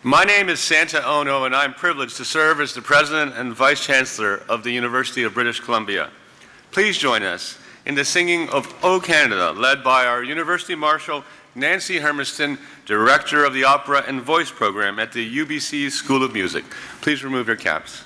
My name is Santa Ono, and I'm privileged to serve as the President and Vice-Chancellor of the University of British Columbia. Please join us in the singing of O Canada, led by our University Marshal, Nancy Hermiston, Director of the Opera and Voice Program at the UBC School of Music. Please remove your caps.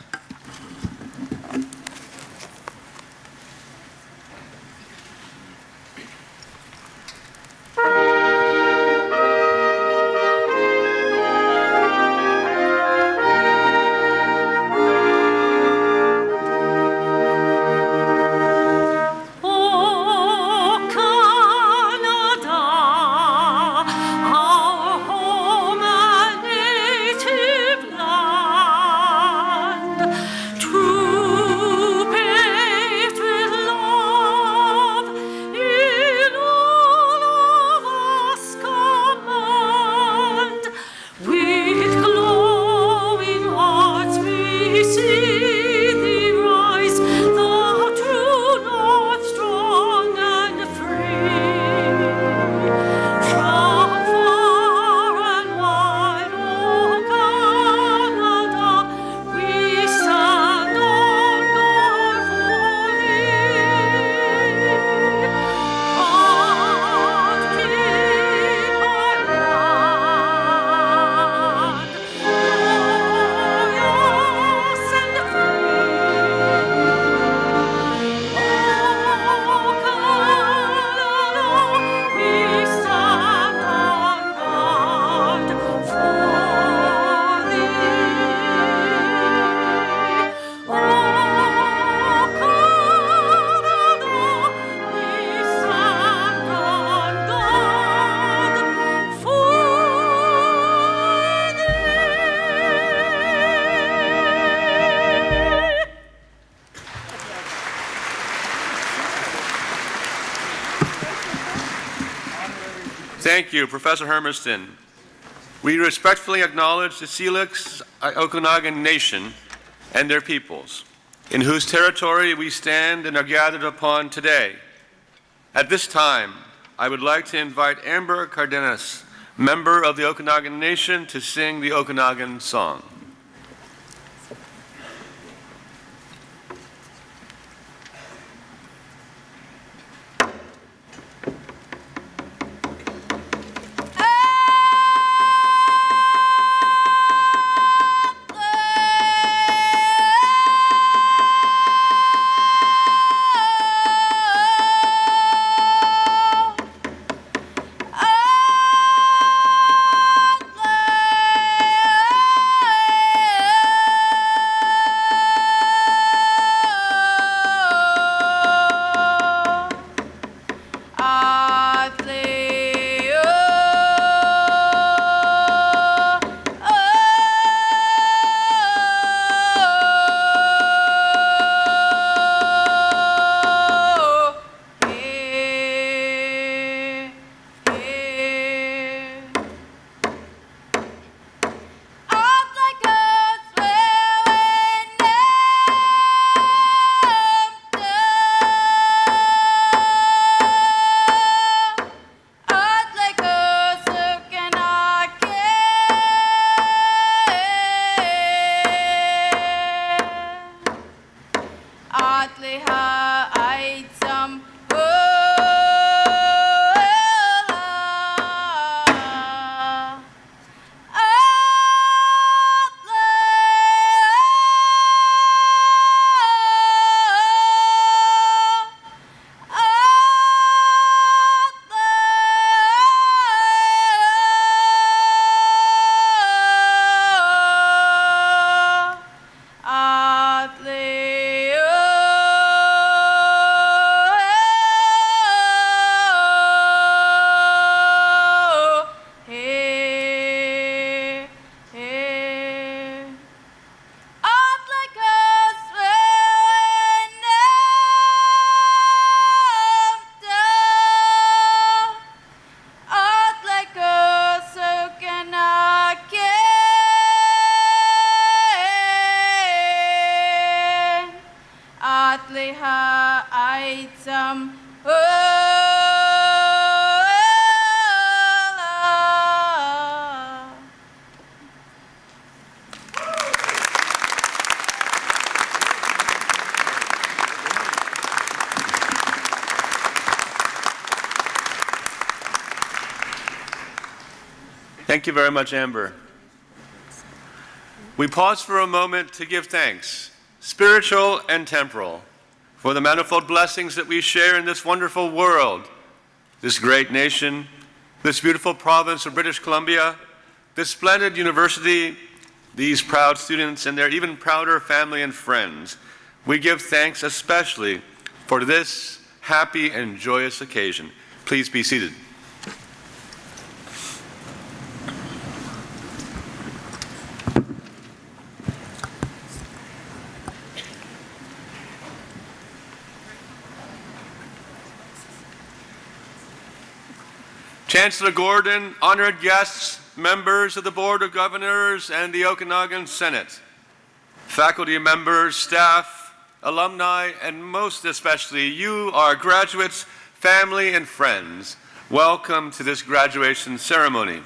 Thank you, Professor Hermiston. We respectfully acknowledge the Syilx Okanagan Nation and their peoples, in whose territory we stand and are gathered upon today. At this time, I would like to invite Amber Cardenas, member of the Okanagan Nation, to sing the Okanagan song. Oh Thank you very much, Amber. We pause for a moment to give thanks, spiritual and temporal, for the manifold blessings that we share in this wonderful world, this great nation, this beautiful province of British Columbia, this splendid university, these proud students, and their even prouder family and friends. We give thanks especially for this happy and joyous occasion. Please be seated. Chancellor Gordon, honored guests, members of the Board of Governors and the Okanagan Senate, faculty members, staff, alumni, and most especially you, our graduates, family, and friends, welcome to this graduation ceremony.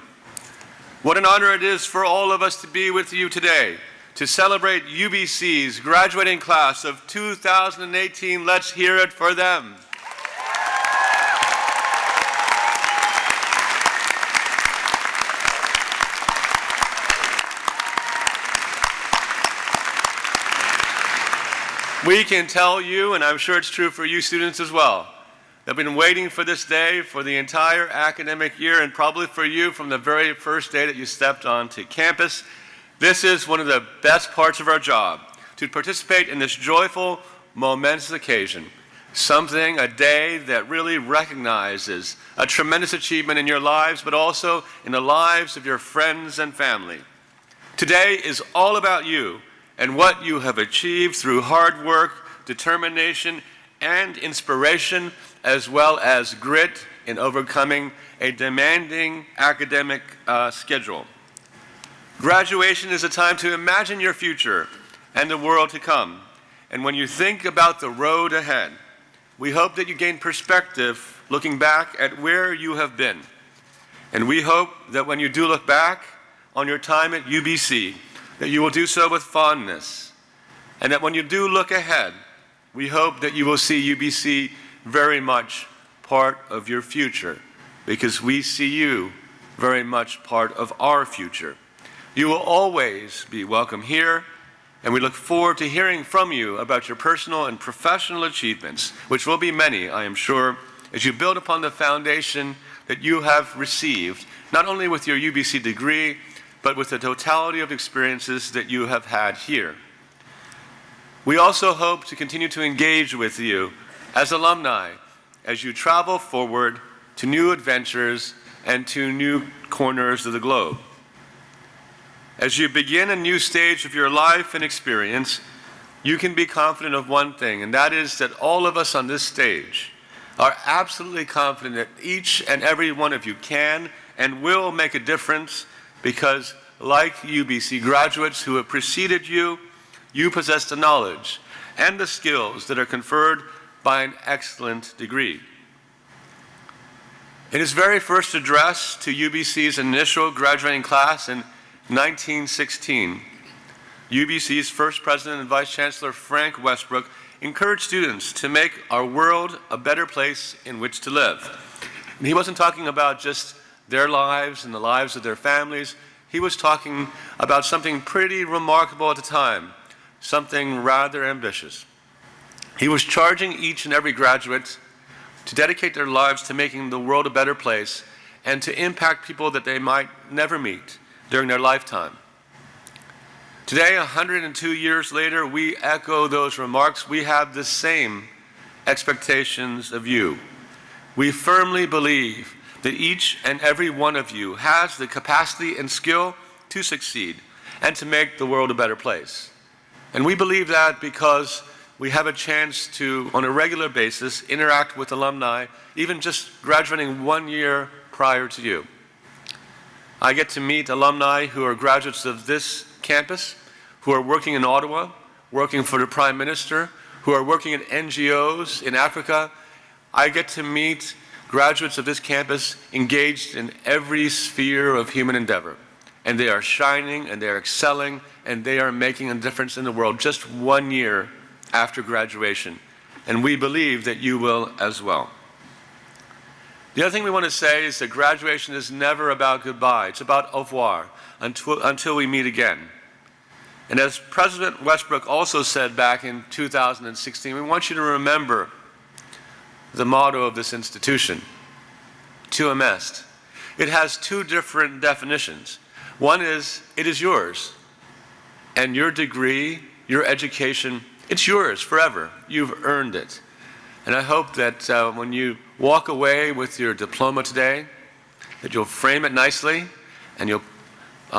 What an honor it is for all of us to be with you today to celebrate UBC's graduating class of 2018. Let's hear it for them. We can tell you, and I'm sure it's true for you students as well, that we've been waiting for this day for the entire academic year, and probably for you from the very first day that you stepped onto campus. This is one of the best parts of our job, to participate in this joyful, momentous occasion, a day that really recognizes a tremendous achievement in your lives, but also in the lives of your friends and family. Today is all about you and what you have achieved through hard work, determination, and inspiration, as well as grit in overcoming a demanding academic schedule. Graduation is a time to imagine your future and the world to come. And when you think about the road ahead, we hope that you gain perspective looking back at where you have been. And we hope that when you do look back on your time at UBC, that you will do so with fondness, and that when you do look ahead, we hope that you will see UBC very much part of your future, because we see you very much part of our future. You will always be welcome here, and we look forward to hearing from you about your personal and professional achievements, which will be many, I am sure, as you build upon the foundation that you have received, not only with your UBC degree, but with the totality of experiences that you have had here. We also hope to continue to engage with you as alumni as you travel forward to new adventures and to new corners of the globe. As you begin a new stage of your life and experience, you can be confident of one thing, and that is that all of us on this stage are absolutely confident that each and every one of you can and will make a difference, because like UBC graduates who have preceded you, you possess the knowledge and the skills that are conferred by an excellent degree. In his very first address to UBC's initial graduating class in 1916, UBC's first president and vice-chancellor Frank Westbrook encouraged students to make our world a better place in which to live. And he wasn't talking about just their lives and the lives of their families. He was talking about something pretty remarkable at the time, something rather ambitious. He was charging each and every graduate to dedicate their lives to making the world a better place and to impact people that they might never meet during their lifetime. Today, 102 years later, we echo those remarks. We have the same expectations of you. We firmly believe that each and every one of you has the capacity and skill to succeed and to make the world a better place. And we believe that because we have a chance to, on a regular basis, interact with alumni, even just graduating 1 year prior to you. I get to meet alumni who are graduates of this campus, who are working in Ottawa, working for the Prime Minister, who are working at NGOs in Africa. I get to meet graduates of this campus engaged in every sphere of human endeavor. And they are shining, and they are excelling, and they are making a difference in the world just 1 year after graduation. And we believe that you will as well. The other thing we want to say is that graduation is never about goodbye. It's about au revoir until we meet again. And as President Westbrook also said back in 2016, we want you to remember the motto of this institution, tuum est. It has two different definitions. One is, it is yours. And your degree, your education, it's yours forever. You've earned it. And I hope that when you walk away with your diploma today, that you'll frame it nicely and you'll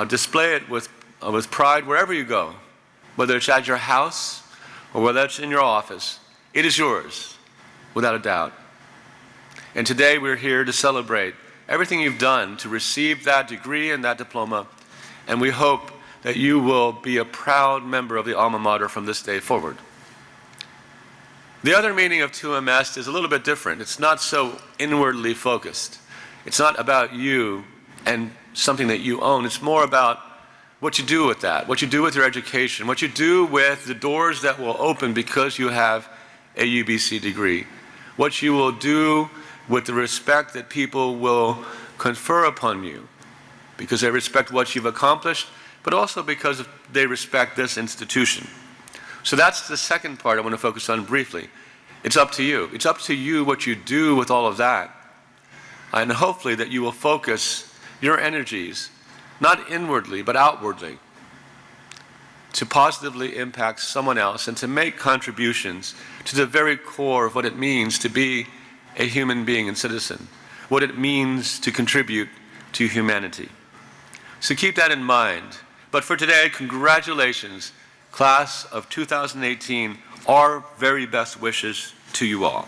display it with pride wherever you go, whether it's at your house or whether it's in your office. It is yours, without a doubt. And today we're here to celebrate everything you've done to receive that degree and that diploma, and we hope that you will be a proud member of the alma mater from this day forward. The other meaning of tuum est is a little bit different. It's not so inwardly focused. It's not about you and something that you own. It's more about what you do with that, what you do with your education, what you do with the doors that will open because you have a UBC degree, what you will do with the respect that people will confer upon you because they respect what you've accomplished, but also because they respect this institution. So that's the second part I want to focus on briefly. It's up to you. It's up to you what you do with all of that. And hopefully that you will focus your energies, not inwardly, but outwardly, to positively impact someone else and to make contributions to the very core of what it means to be a human being and citizen, what it means to contribute to humanity. So keep that in mind. But for today, congratulations, class of 2018, our very best wishes to you all.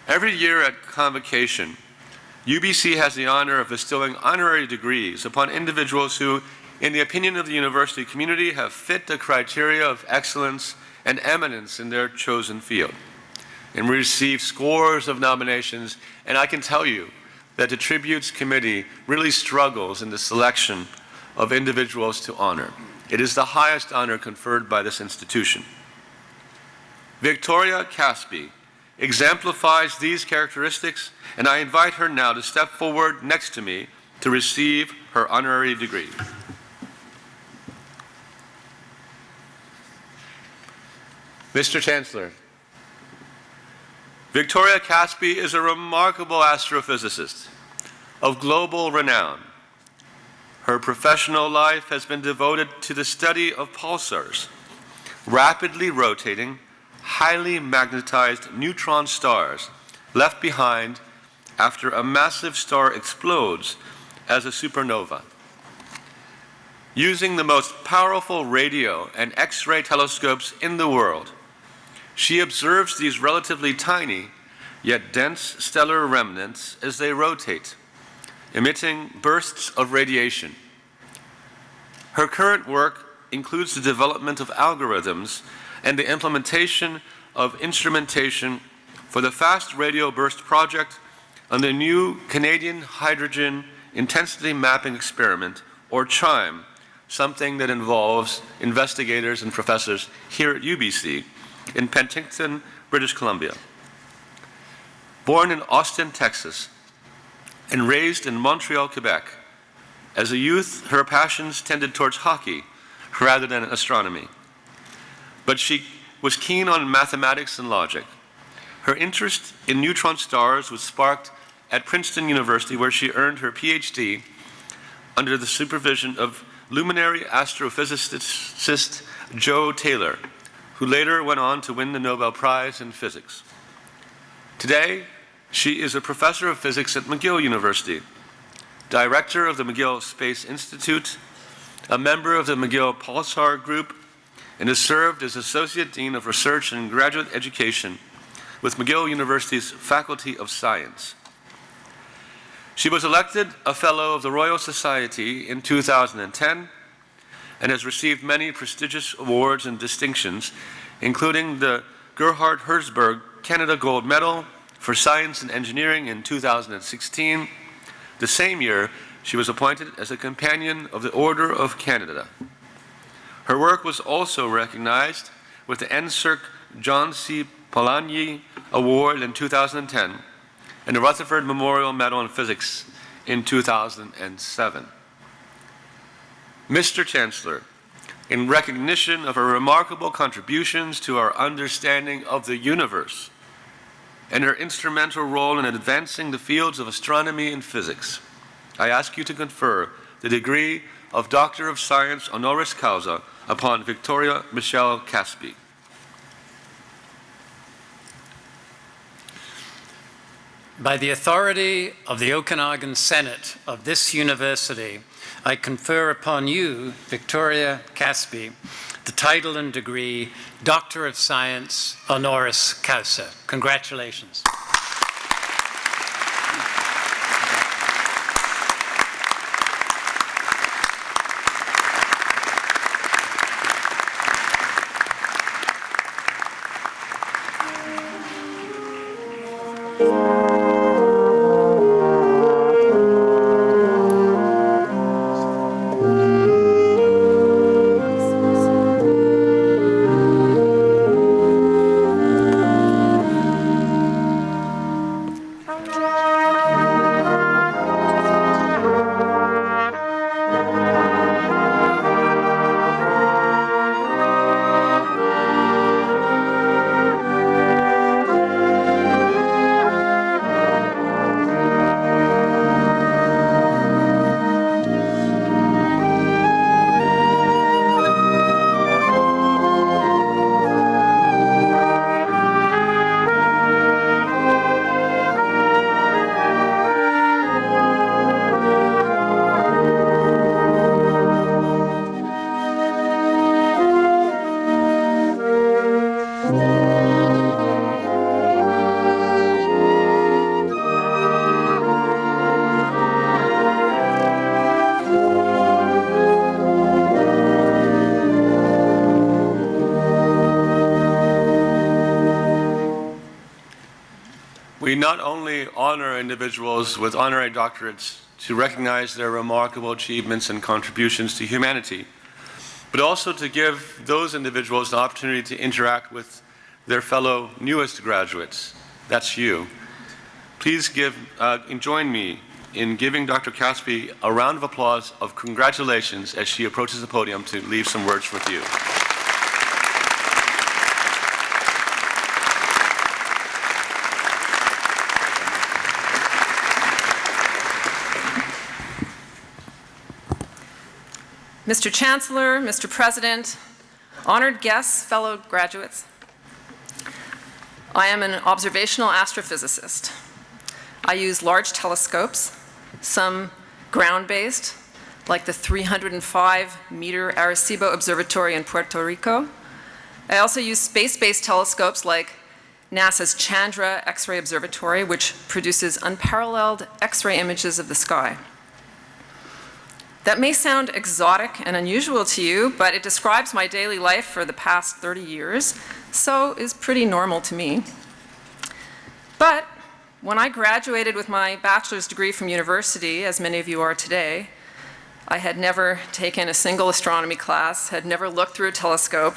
Every year at Convocation, UBC has the honor of bestowing honorary degrees upon individuals who, in the opinion of the university community, have fit the criteria of excellence and eminence in their chosen field. And we received scores of nominations, and I can tell you that the Tributes Committee really struggles in the selection of individuals to honor. It is the highest honor conferred by this institution. Victoria Caspi exemplifies these characteristics, and I invite her now to step forward next to me to receive her honorary degree. Mr. Chancellor, Victoria Caspi is a remarkable astrophysicist of global renown. Her professional life has been devoted to the study of pulsars, rapidly rotating, highly magnetized neutron stars left behind after a massive star explodes as a supernova. Using the most powerful radio and X-ray telescopes in the world, she observes these relatively tiny yet dense stellar remnants as they rotate, emitting bursts of radiation. Her current work includes the development of algorithms and the implementation of instrumentation for the Fast Radio Burst Project and the new Canadian Hydrogen Intensity Mapping Experiment, or CHIME, something that involves investigators and professors here at UBC in Penticton, British Columbia. Born in Austin, Texas, and raised in Montreal, Quebec, as a youth, her passions tended towards hockey rather than astronomy. But she was keen on mathematics and logic. Her interest in neutron stars was sparked at Princeton University, where she earned her PhD under the supervision of luminary astrophysicist Joe Taylor, who later went on to win the Nobel Prize in Physics. Today, she is a professor of physics at McGill University, director of the McGill Space Institute, a member of the McGill Pulsar Group, and has served as Associate Dean of Research and Graduate Education with McGill University's Faculty of Science. She was elected a Fellow of the Royal Society in 2010 and has received many prestigious awards and distinctions, including the Gerhard Herzberg Canada Gold Medal for Science and Engineering in 2016. The same year, she was appointed as a Companion of the Order of Canada. Her work was also recognized with the NSERC John C. Polanyi Award in 2010 and the Rutherford Memorial Medal in Physics in 2007. Mr. Chancellor, in recognition of her remarkable contributions to our understanding of the universe and her instrumental role in advancing the fields of astronomy and physics, I ask you to confer the degree of Doctor of Science honoris causa upon Victoria Michelle Caspi. By the authority of the Okanagan Senate of this university, I confer upon you, Victoria Caspi, the title and degree Doctor of Science honoris causa. Congratulations. We not only honor individuals with honorary doctorates to recognize their remarkable achievements and contributions to humanity, but also to give those individuals the opportunity to interact with their fellow newest graduates. That's you. Please join me in giving Dr. Caspi a round of applause of congratulations as she approaches the podium to leave some words with you. Mr. Chancellor, Mr. President, honored guests, fellow graduates, I am an observational astrophysicist. I use large telescopes, some ground-based, like the 305-meter Arecibo Observatory in Puerto Rico. I also use space-based telescopes like NASA's Chandra X-ray Observatory, which produces unparalleled X-ray images of the sky. That may sound exotic and unusual to you, but it describes my daily life for the past 30 years, so is pretty normal to me. But when I graduated with my bachelor's degree from university, as many of you are today, I had never taken a single astronomy class, had never looked through a telescope,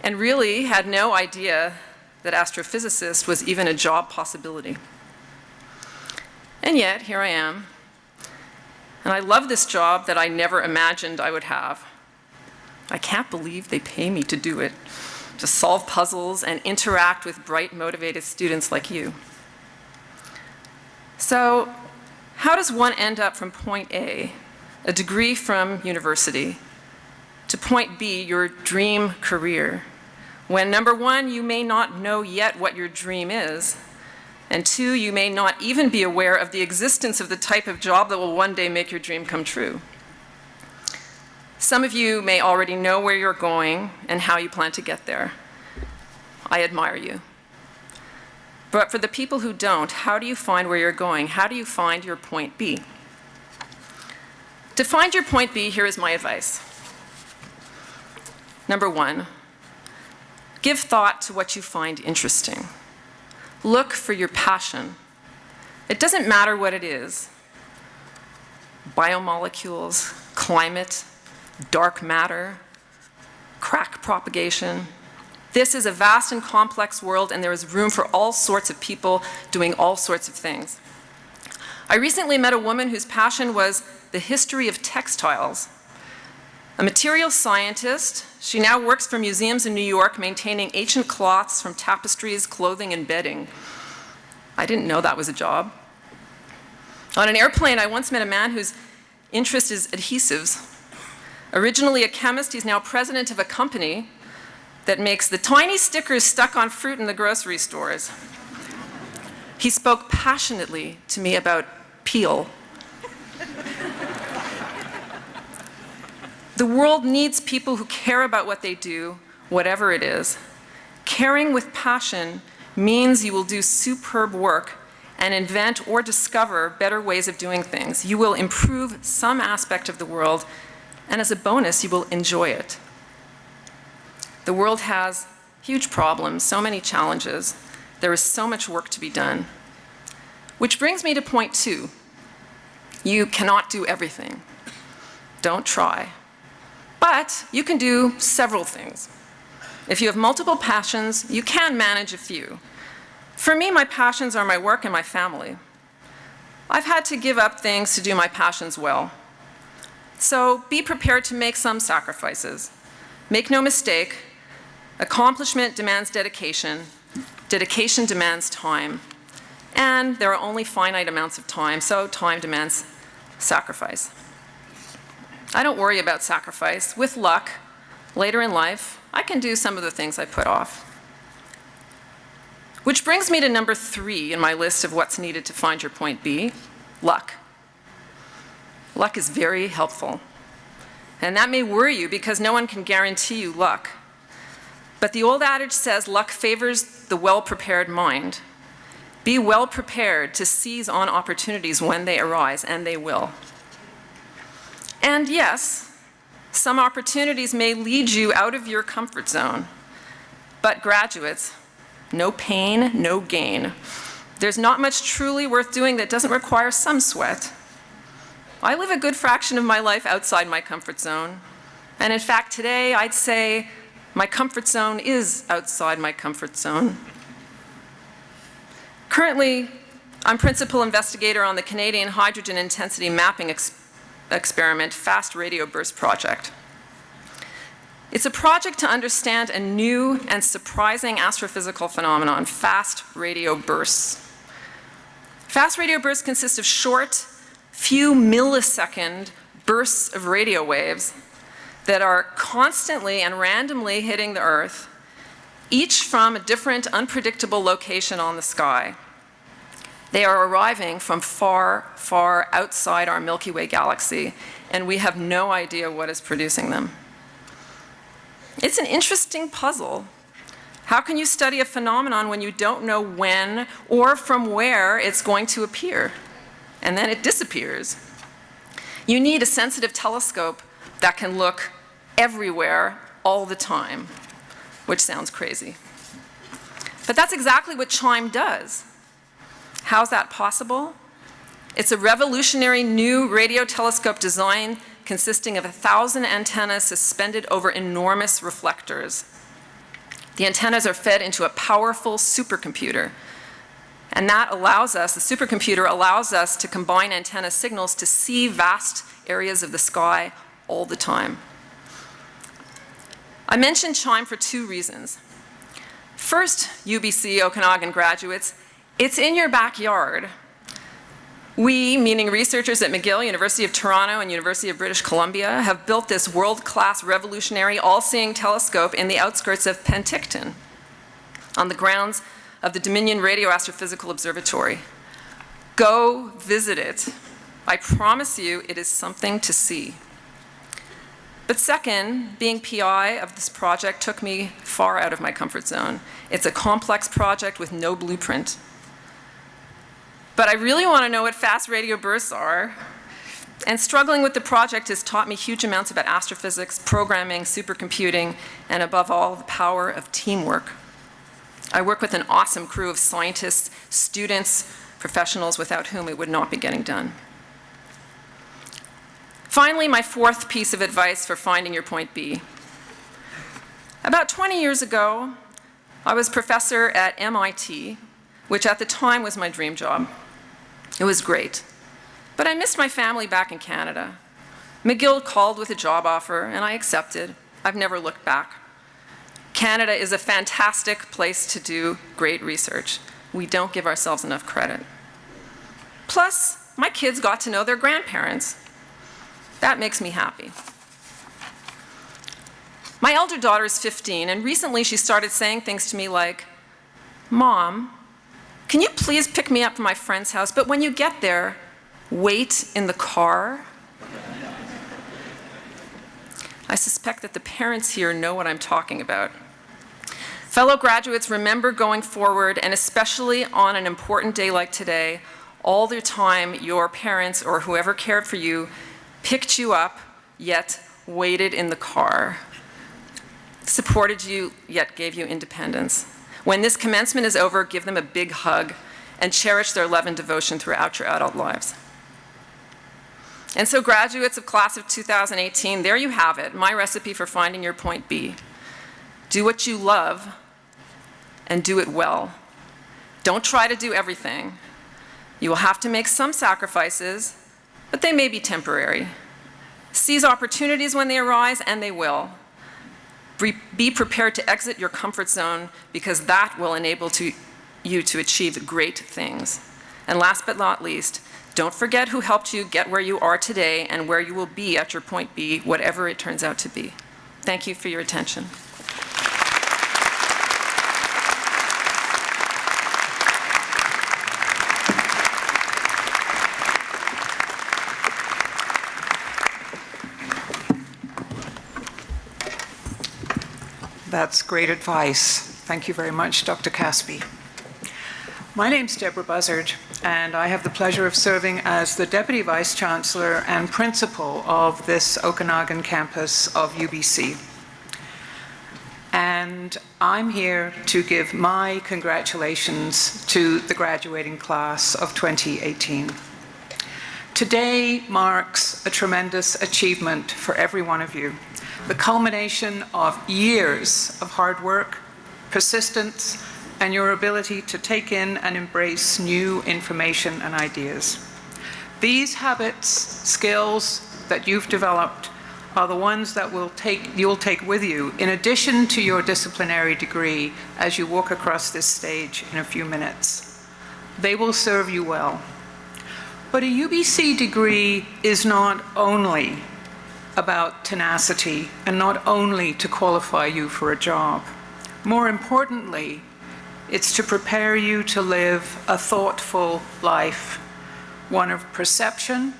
and really had no idea that astrophysicist was even a job possibility. And yet, here I am. And I love this job that I never imagined I would have. I can't believe they pay me to do it, to solve puzzles and interact with bright, motivated students like you. So, how does one end up from point A, a degree from university, to point B, your dream career, when number one, you may not know yet what your dream is, and two, you may not even be aware of the existence of the type of job that will one day make your dream come true. Some of you may already know where you're going and how you plan to get there. I admire you. But for the people who don't, how do you find where you're going? How do you find your point B? To find your point B, here is my advice. Number one, give thought to what you find interesting. Look for your passion. It doesn't matter what it is. biomolecules, climate, dark matter, crack propagation. This is a vast and complex world, and there is room for all sorts of people doing all sorts of things. I recently met a woman whose passion was the history of textiles. A material scientist, she now works for museums in New York maintaining ancient cloths from tapestries, clothing, and bedding. I didn't know that was a job. On an airplane, I once met a man whose interest is adhesives. Originally a chemist, he's now president of a company that makes the tiny stickers stuck on fruit in the grocery stores. He spoke passionately to me about peel. The world needs people who care about what they do, whatever it is. Caring with passion means you will do superb work and invent or discover better ways of doing things. You will improve some aspect of the world, and as a bonus, you will enjoy it. The world has huge problems, so many challenges. There is so much work to be done. Which brings me to point 2. You cannot do everything. Don't try. But you can do several things. If you have multiple passions, you can manage a few. For me, my passions are my work and my family. I've had to give up things to do my passions well. So be prepared to make some sacrifices. Make no mistake, accomplishment demands dedication. Dedication demands time. And there are only finite amounts of time, so time demands sacrifice. I don't worry about sacrifice. With luck, later in life, I can do some of the things I put off. Which brings me to number 3 in my list of what's needed to find your point B, luck. Luck is very helpful. And that may worry you because no one can guarantee you luck. But the old adage says luck favors the well-prepared mind. Be well prepared to seize on opportunities when they arise, and they will. And yes, some opportunities may lead you out of your comfort zone. But graduates, no pain, no gain. There's not much truly worth doing that doesn't require some sweat. I live a good fraction of my life outside my comfort zone. And in fact, today I'd say my comfort zone is outside my comfort zone. Currently, I'm principal investigator on the Canadian Hydrogen Intensity Mapping Experiment Fast Radio Burst Project. It's a project to understand a new and surprising astrophysical phenomenon, fast radio bursts. Fast radio bursts consist of short, few millisecond bursts of radio waves that are constantly and randomly hitting the Earth, each from a different, unpredictable location on the sky. They are arriving from far, far outside our Milky Way galaxy, and we have no idea what is producing them. It's an interesting puzzle. How can you study a phenomenon when you don't know when or from where it's going to appear? And then it disappears. You need a sensitive telescope that can look everywhere all the time, which sounds crazy. But that's exactly what CHIME does. How's that possible? It's a revolutionary new radio telescope design consisting of 1,000 antennas suspended over enormous reflectors. The antennas are fed into a powerful supercomputer. And that allows us, the supercomputer allows us to combine antenna signals to see vast areas of the sky all the time. I mentioned CHIME for 2 reasons. First, UBC Okanagan graduates, it's in your backyard. We, meaning researchers at McGill, University of Toronto, and University of British Columbia, have built this world-class, revolutionary, all-seeing telescope in the outskirts of Penticton, on the grounds of the Dominion Radio Astrophysical Observatory. Go visit it. I promise you it is something to see. But second, being PI of this project took me far out of my comfort zone. It's a complex project with no blueprint. But I really want to know what fast radio bursts are. And struggling with the project has taught me huge amounts about astrophysics, programming, supercomputing, and above all, the power of teamwork. I work with an awesome crew of scientists, students, professionals without whom it would not be getting done. Finally, my fourth piece of advice for finding your point B. About 20 years ago, I was professor at MIT, which at the time was my dream job. It was great. But I missed my family back in Canada. McGill called with a job offer, and I accepted. I've never looked back. Canada is a fantastic place to do great research. We don't give ourselves enough credit. Plus, my kids got to know their grandparents. That makes me happy. My elder daughter is 15, and recently she started saying things to me like, "Mom, can you please pick me up from my friend's house, but when you get there, wait in the car?" I suspect that the parents here know what I'm talking about. Fellow graduates, remember going forward, and especially on an important day like today, all the time your parents or whoever cared for you picked you up, yet waited in the car, supported you, yet gave you independence. When this commencement is over, give them a big hug and cherish their love and devotion throughout your adult lives. And so graduates of class of 2018, there you have it, my recipe for finding your point B. Do what you love and do it well. Don't try to do everything. You will have to make some sacrifices, but they may be temporary. Seize opportunities when they arise, and they will. Be prepared to exit your comfort zone, because that will enable you to achieve great things. And last but not least, don't forget who helped you get where you are today and where you will be at your point B, whatever it turns out to be. Thank you for your attention. That's great advice. Thank you very much, Dr. Caspi. My name's Deborah Buzzard, and I have the pleasure of serving as the Deputy Vice-Chancellor and Principal of this Okanagan campus of UBC. And I'm here to give my congratulations to the graduating class of 2018. Today marks a tremendous achievement for every one of you, the culmination of years of hard work, persistence, and your ability to take in and embrace new information and ideas. These habits, skills that you've developed are the ones that you'll take with you, in addition to your disciplinary degree, as you walk across this stage in a few minutes. They will serve you well. But a UBC degree is not only about tenacity and not only to qualify you for a job. More importantly, it's to prepare you to live a thoughtful life, one of perception,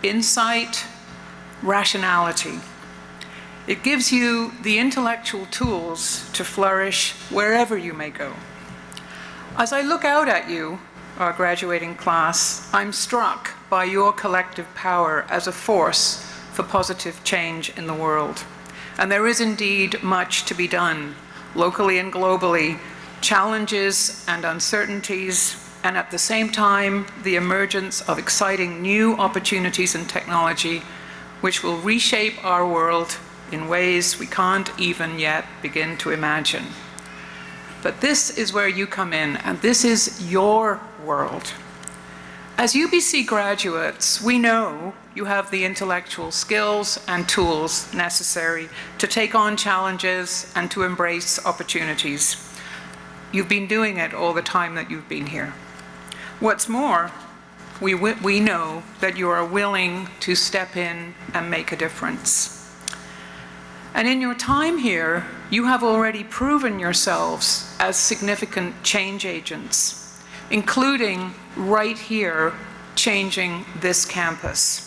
insight, rationality. It gives you the intellectual tools to flourish wherever you may go. As I look out at you, our graduating class, I'm struck by your collective power as a force for positive change in the world. And there is indeed much to be done, locally and globally, challenges and uncertainties, and at the same time, the emergence of exciting new opportunities and technology which will reshape our world in ways we can't even yet begin to imagine. But this is where you come in, and this is your world. As UBC graduates, we know you have the intellectual skills and tools necessary to take on challenges and to embrace opportunities. You've been doing it all the time that you've been here. What's more, we know that you are willing to step in and make a difference. And in your time here, you have already proven yourselves as significant change agents, including right here, changing this campus.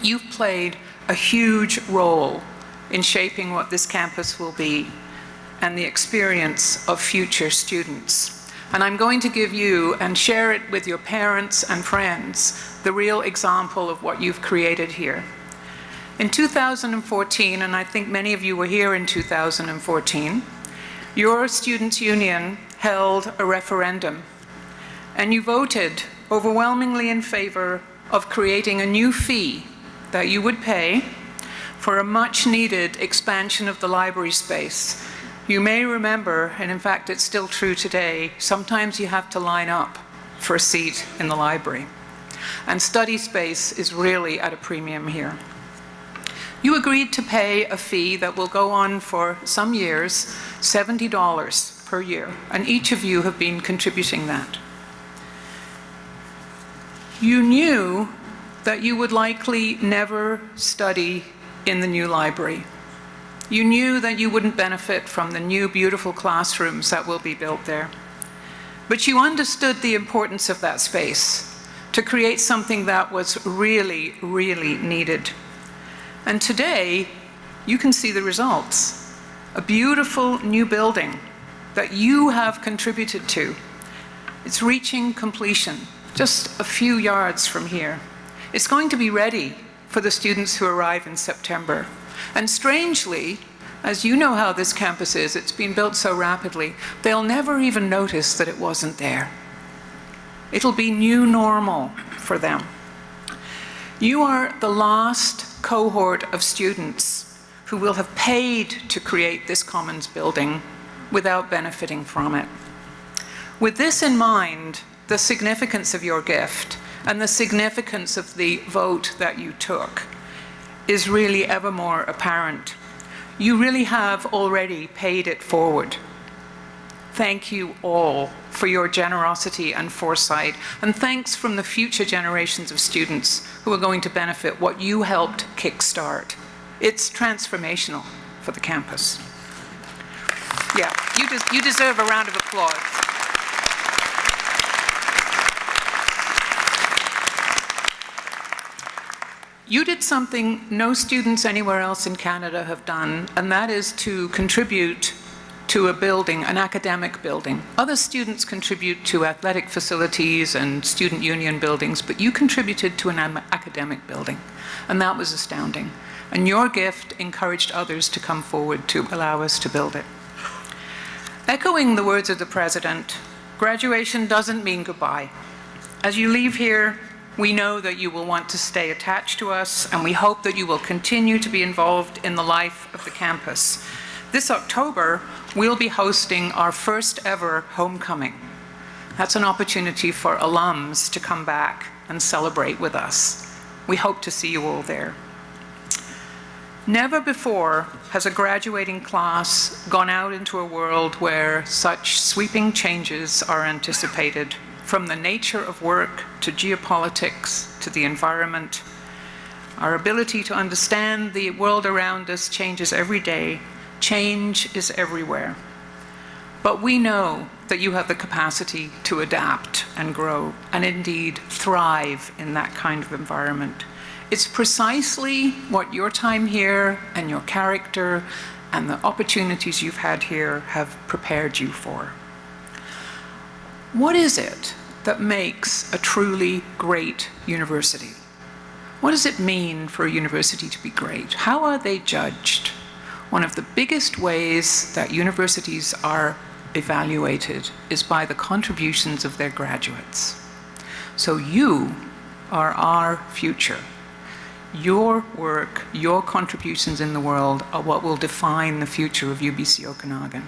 You've played a huge role in shaping what this campus will be and the experience of future students. And I'm going to give you, and share it with your parents and friends, the real example of what you've created here. In 2014, and I think many of you were here in 2014, your Students' Union held a referendum, and you voted overwhelmingly in favor of creating a new fee that you would pay for a much-needed expansion of the library space. You may remember, and in fact it's still true today, sometimes you have to line up for a seat in the library. And study space is really at a premium here. You agreed to pay a fee that will go on for some years, $70 per year, and each of you have been contributing that. You knew that you would likely never study in the new library. You knew that you wouldn't benefit from the new beautiful classrooms that will be built there. But you understood the importance of that space to create something that was really, really needed. And today, you can see the results. A beautiful new building that you have contributed to. It's reaching completion just a few yards from here. It's going to be ready for the students who arrive in September. And strangely, as you know how this campus is, it's been built so rapidly, they'll never even notice that it wasn't there. It'll be new normal for them. You are the last cohort of students who will have paid to create this Commons building without benefiting from it. With this in mind, the significance of your gift and the significance of the vote that you took is really ever more apparent. You really have already paid it forward. Thank you all for your generosity and foresight, and thanks from the future generations of students who are going to benefit what you helped kickstart. It's transformational for the campus. Yeah, you deserve a round of applause. You did something no students anywhere else in Canada have done, and that is to contribute to a building, an academic building. Other students contribute to athletic facilities and student union buildings, but you contributed to an academic building, and that was astounding. And your gift encouraged others to come forward to allow us to build it. Echoing the words of the President, graduation doesn't mean goodbye. As you leave here, we know that you will want to stay attached to us, and we hope that you will continue to be involved in the life of the campus. This October, we'll be hosting our first ever homecoming. That's an opportunity for alums to come back and celebrate with us. We hope to see you all there. Never before has a graduating class gone out into a world where such sweeping changes are anticipated, from the nature of work to geopolitics to the environment. Our ability to understand the world around us changes every day. Change is everywhere. But we know that you have the capacity to adapt and grow, and indeed thrive in that kind of environment. It's precisely what your time here and your character and the opportunities you've had here have prepared you for. What is it that makes a truly great university? What does it mean for a university to be great? How are they judged? One of the biggest ways that universities are evaluated is by the contributions of their graduates. So you are our future. Your work, your contributions in the world are what will define the future of UBC Okanagan.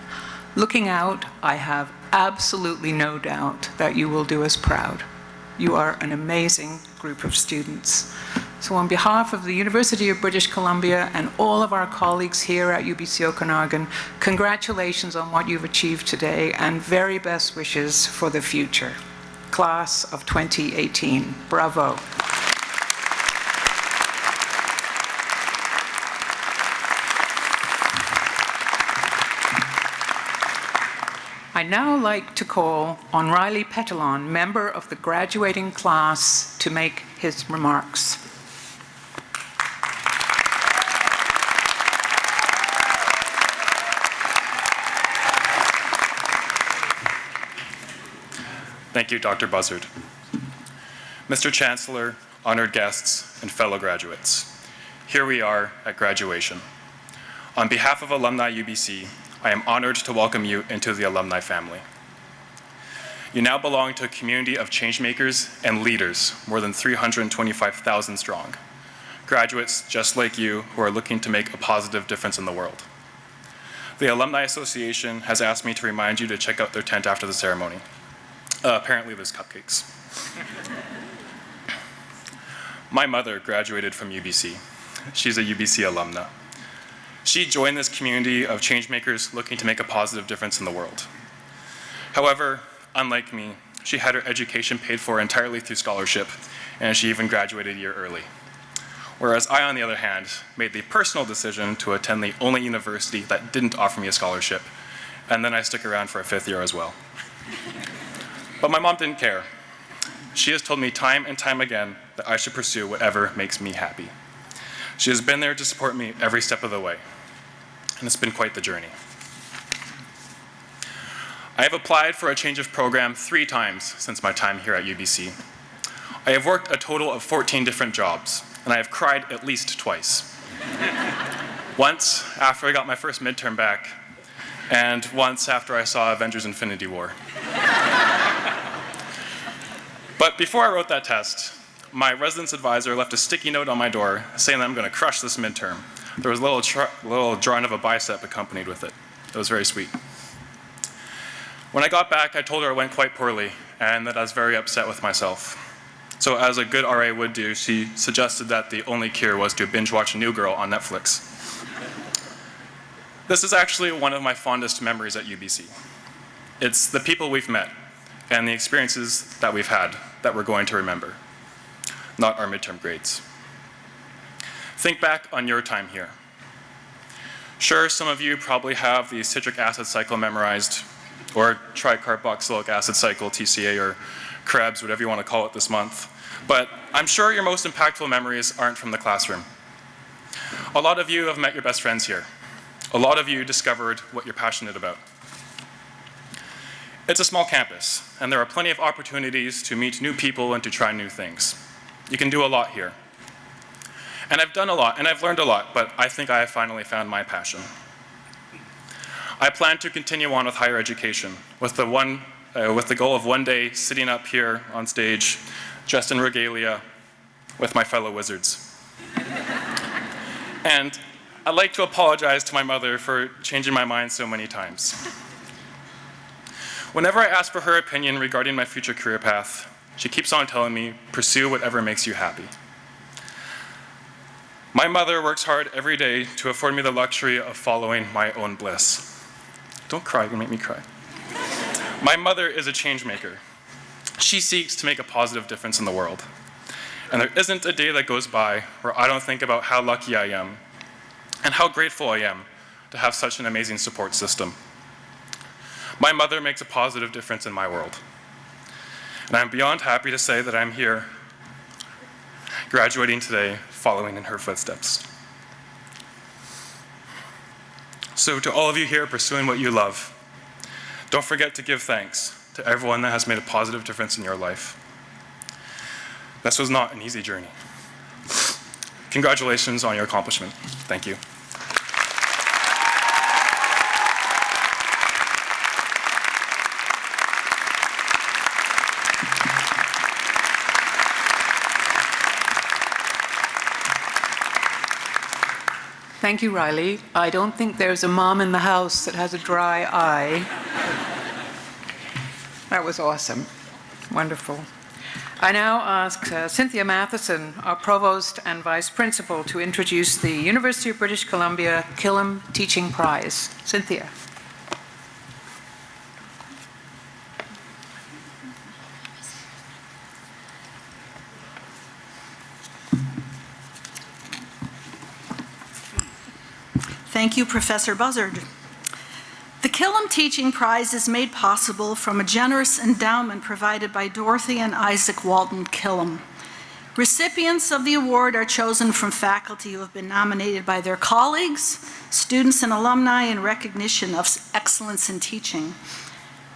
Looking out, I have absolutely no doubt that you will do us proud. You are an amazing group of students. So on behalf of the University of British Columbia and all of our colleagues here at UBC Okanagan, congratulations on what you've achieved today and very best wishes for the future. Class of 2018, bravo. I'd now like to call on Riley Petalon, member of the graduating class, to make his remarks. Thank you, Dr. Buzzard. Mr. Chancellor, honored guests, and fellow graduates, here we are at graduation. On behalf of Alumni UBC, I am honored to welcome you into the alumni family. You now belong to a community of changemakers and leaders, more than 325,000 strong, graduates just like you who are looking to make a positive difference in the world. The Alumni Association has asked me to remind you to check out their tent after the ceremony. Apparently there's cupcakes. My mother graduated from UBC. She's a UBC alumna. She joined this community of changemakers looking to make a positive difference in the world. However, unlike me, she had her education paid for entirely through scholarship, and she even graduated a year early. Whereas I, on the other hand, made the personal decision to attend the only university that didn't offer me a scholarship, and then I stuck around for a 5th year as well. But my mom didn't care. She has told me time and time again that I should pursue whatever makes me happy. She has been there to support me every step of the way, and it's been quite the journey. I have applied for a change of program 3 times since my time here at UBC. I have worked a total of 14 different jobs, and I have cried at least twice. Once after I got my first midterm back, and once after I saw Avengers: Infinity War. But before I wrote that test, my residence advisor left a sticky note on my door saying that I'm going to crush this midterm. There was a little drawing of a bicep accompanied with it. It was very sweet. When I got back, I told her it went quite poorly and that I was very upset with myself. So as a good RA would do, she suggested that the only cure was to binge watch New Girl on Netflix. This is actually one of my fondest memories at UBC. It's the people we've met and the experiences that we've had that we're going to remember, not our midterm grades. Think back on your time here. Sure, some of you probably have the citric acid cycle memorized, or tricarboxylic acid cycle, TCA, or Krebs, whatever you want to call it this month. But I'm sure your most impactful memories aren't from the classroom. A lot of you have met your best friends here. A lot of you discovered what you're passionate about. It's a small campus, and there are plenty of opportunities to meet new people and to try new things. You can do a lot here. And I've done a lot, and I've learned a lot, but I think I have finally found my passion. I plan to continue on with higher education, with the goal of one day sitting up here on stage, dressed in regalia, with my fellow wizards. And I'd like to apologize to my mother for changing my mind so many times. Whenever I ask for her opinion regarding my future career path, she keeps on telling me, pursue whatever makes you happy. My mother works hard every day to afford me the luxury of following my own bliss. Don't cry, you make me cry. My mother is a change maker. She seeks to make a positive difference in the world. And there isn't a day that goes by where I don't think about how lucky I am and how grateful I am to have such an amazing support system. My mother makes a positive difference in my world. And I'm beyond happy to say that I'm here, graduating today, following in her footsteps. So to all of you here pursuing what you love, don't forget to give thanks to everyone that has made a positive difference in your life. This was not an easy journey. Congratulations on your accomplishment. Thank you. Thank you, Riley. I don't think there's a mom in the house that has a dry eye. That was awesome. Wonderful. I now ask Cynthia Matheson, our Provost and Vice Principal, to introduce the University of British Columbia Killam Teaching Prize. Cynthia. Thank you, Professor Buzzard. The Killam Teaching Prize is made possible from a generous endowment provided by Dorothy and Isaac Walton Killam. Recipients of the award are chosen from faculty who have been nominated by their colleagues, students, and alumni in recognition of excellence in teaching.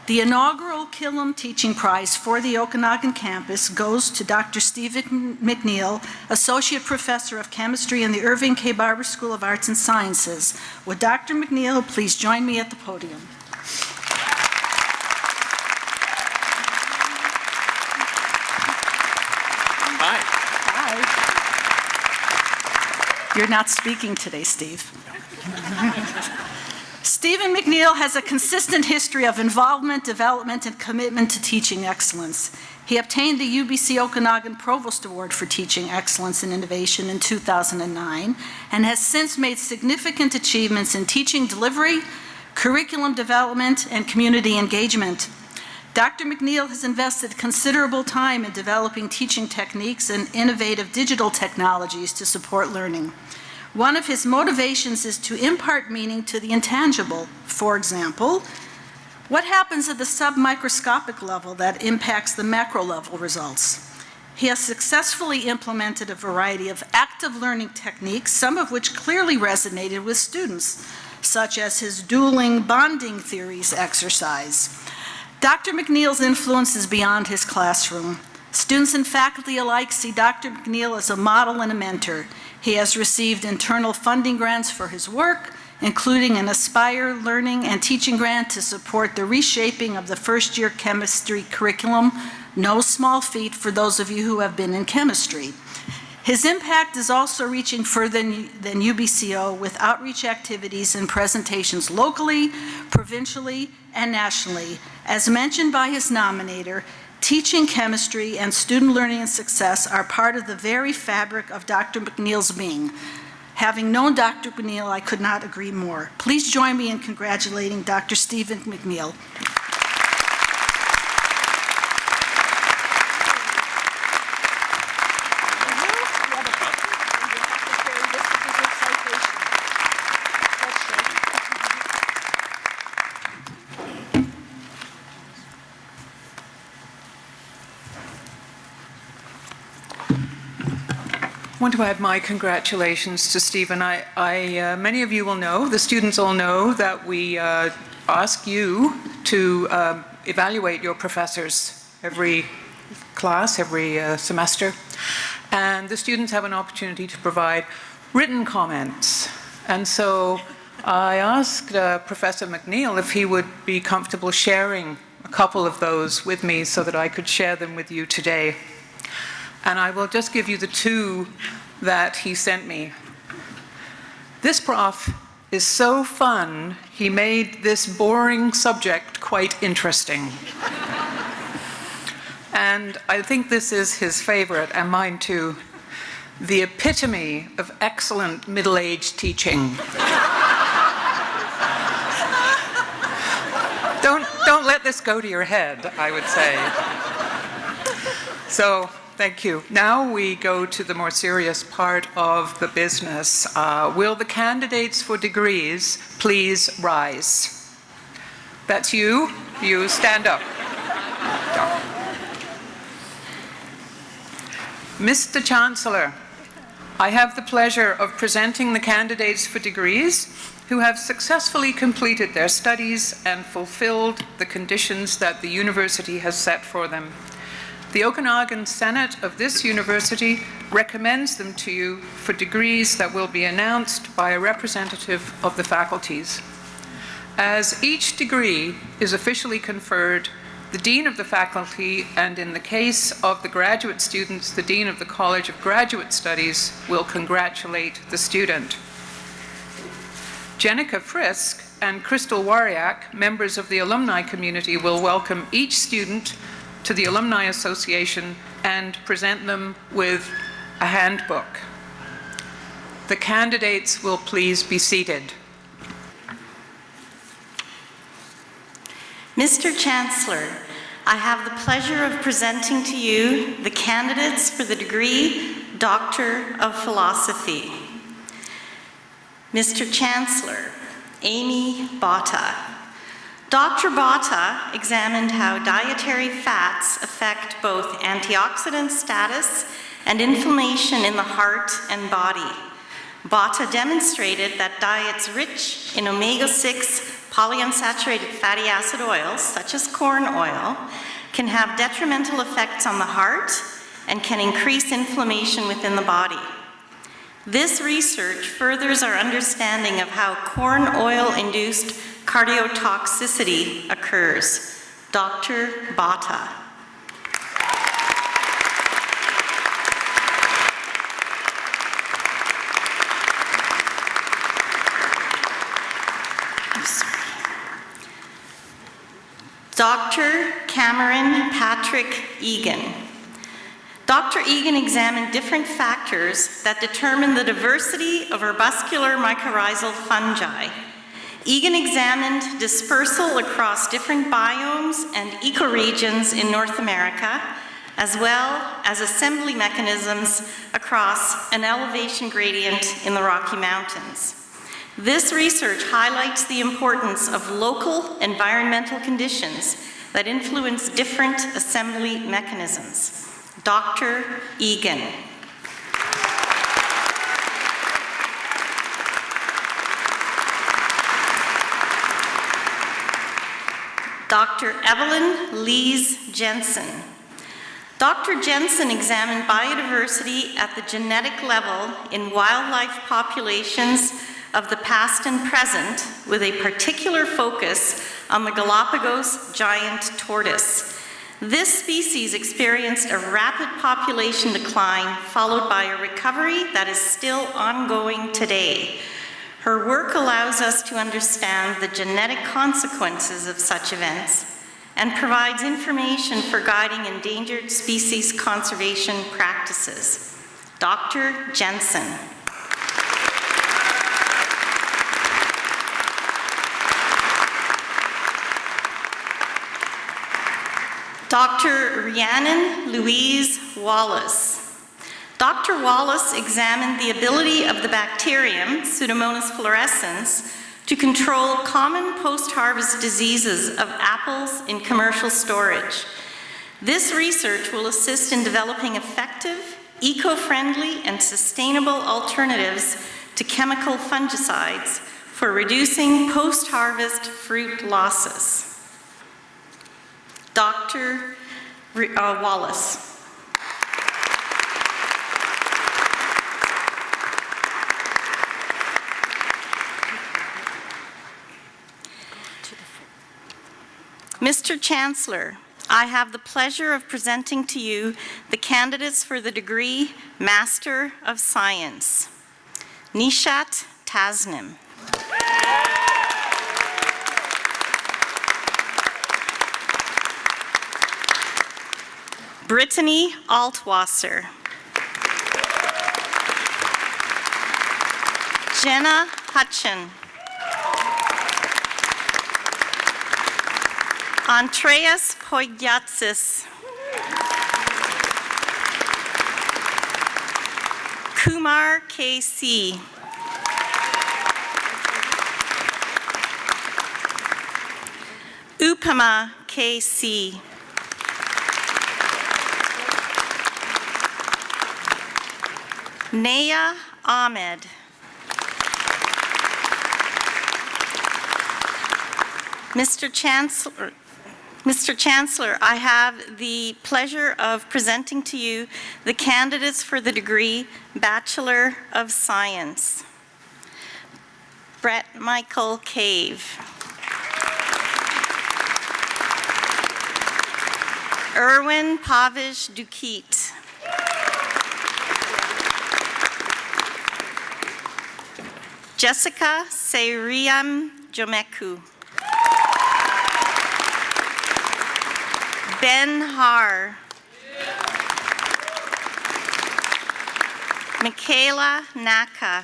The inaugural Killam Teaching Prize for the Okanagan campus goes to Dr. Stephen McNeil, Associate Professor of Chemistry in the Irving K. Barber School of Arts and Sciences. Would Dr. McNeil please join me at the podium? Hi. Hi. You're not speaking today, Steve. Stephen McNeil has a consistent history of involvement, development, and commitment to teaching excellence. He obtained the UBC Okanagan Provost Award for Teaching Excellence and Innovation in 2009 and has since made significant achievements in teaching delivery, curriculum development, and community engagement. Dr. McNeil has invested considerable time in developing teaching techniques and innovative digital technologies to support learning. One of his motivations is to impart meaning to the intangible. For example, what happens at the submicroscopic level that impacts the macro level results? He has successfully implemented a variety of active learning techniques, some of which clearly resonated with students, such as his dueling bonding theories exercise. Dr. McNeil's influence is beyond his classroom. Students and faculty alike see Dr. McNeil as a model and a mentor. He has received internal funding grants for his work, including an Aspire Learning and Teaching grant to support the reshaping of the first-year chemistry curriculum. No small feat for those of you who have been in chemistry. His impact is also reaching further than UBCO with outreach activities and presentations locally, provincially, and nationally. As mentioned by his nominator, teaching chemistry and student learning and success are part of the very fabric of Dr. McNeil's being. Having known Dr. McNeil, I could not agree more. Please join me in congratulating Dr. Stephen McNeil. I want to add my congratulations to Stephen. Many of you will know, the students all know, that we ask you to evaluate your professors every class, every semester. And the students have an opportunity to provide written comments. And so I asked Professor McNeil if he would be comfortable sharing a couple of those with me so that I could share them with you today. And I will just give you the two that he sent me. This prof is so fun, he made this boring subject quite interesting. And I think this is his favorite, and mine too. The epitome of excellent middle-aged teaching. Don't let this go to your head, I would say. So, thank you. Now we go to the more serious part of the business. Will the candidates for degrees please rise? That's you. You stand up. Mr. Chancellor, I have the pleasure of presenting the candidates for degrees who have successfully completed their studies and fulfilled the conditions that the university has set for them. The Okanagan Senate of this university recommends them to you for degrees that will be announced by a representative of the faculties. As each degree is officially conferred, the Dean of the Faculty, and in the case of the graduate students, the Dean of the College of Graduate Studies, will congratulate the student. Jenica Frisk and Crystal Wariak, members of the alumni community, will welcome each student to the Alumni Association and present them with a handbook. The candidates will please be seated. Mr. Chancellor, I have the pleasure of presenting to you the candidates for the degree Doctor of Philosophy. Mr. Chancellor, Amy Botta. Dr. Botta examined how dietary fats affect both antioxidant status and inflammation in the heart and body. Botta demonstrated that diets rich in omega-6 polyunsaturated fatty acid oils, such as corn oil, can have detrimental effects on the heart and can increase inflammation within the body. This research furthers our understanding of how corn oil-induced cardiotoxicity occurs. Dr. Botta. Dr. Cameron Patrick Egan. Dr. Egan examined different factors that determine the diversity of herbuscular mycorrhizal fungi. Egan examined dispersal across different biomes and ecoregions in North America, as well as assembly mechanisms across an elevation gradient in the Rocky Mountains. This research highlights the importance of local environmental conditions that influence different assembly mechanisms. Dr. Egan. Dr. Evelyn Lees Jensen. Dr. Jensen examined biodiversity at the genetic level in wildlife populations of the past and present, with a particular focus on the Galapagos giant tortoise. This species experienced a rapid population decline, followed by a recovery that is still ongoing today. Her work allows us to understand the genetic consequences of such events and provides information for guiding endangered species conservation practices. Dr. Jensen. Dr. Rhiannon Louise Wallace. Dr. Wallace examined the ability of the bacterium, Pseudomonas fluorescens, to control common post-harvest diseases of apples in commercial storage. This research will assist in developing effective, eco-friendly, and sustainable alternatives to chemical fungicides for reducing post-harvest fruit losses. Dr. Wallace. Mr. Chancellor, I have the pleasure of presenting to you the candidates for the degree Master of Science. Nishat Tasnim. Brittany Altwasser. Jenna Hutchin. Andreas Poigiatsis. Kumar K.C. Upama K.C. Naya Ahmed. Mr. Chancellor, I have the pleasure of presenting to you the candidates for the degree Bachelor of Science. Brett Michael Cave. Erwin Pavish Duquette. Jessica Seiriam Jomeku. Ben Har. Michaela Naka.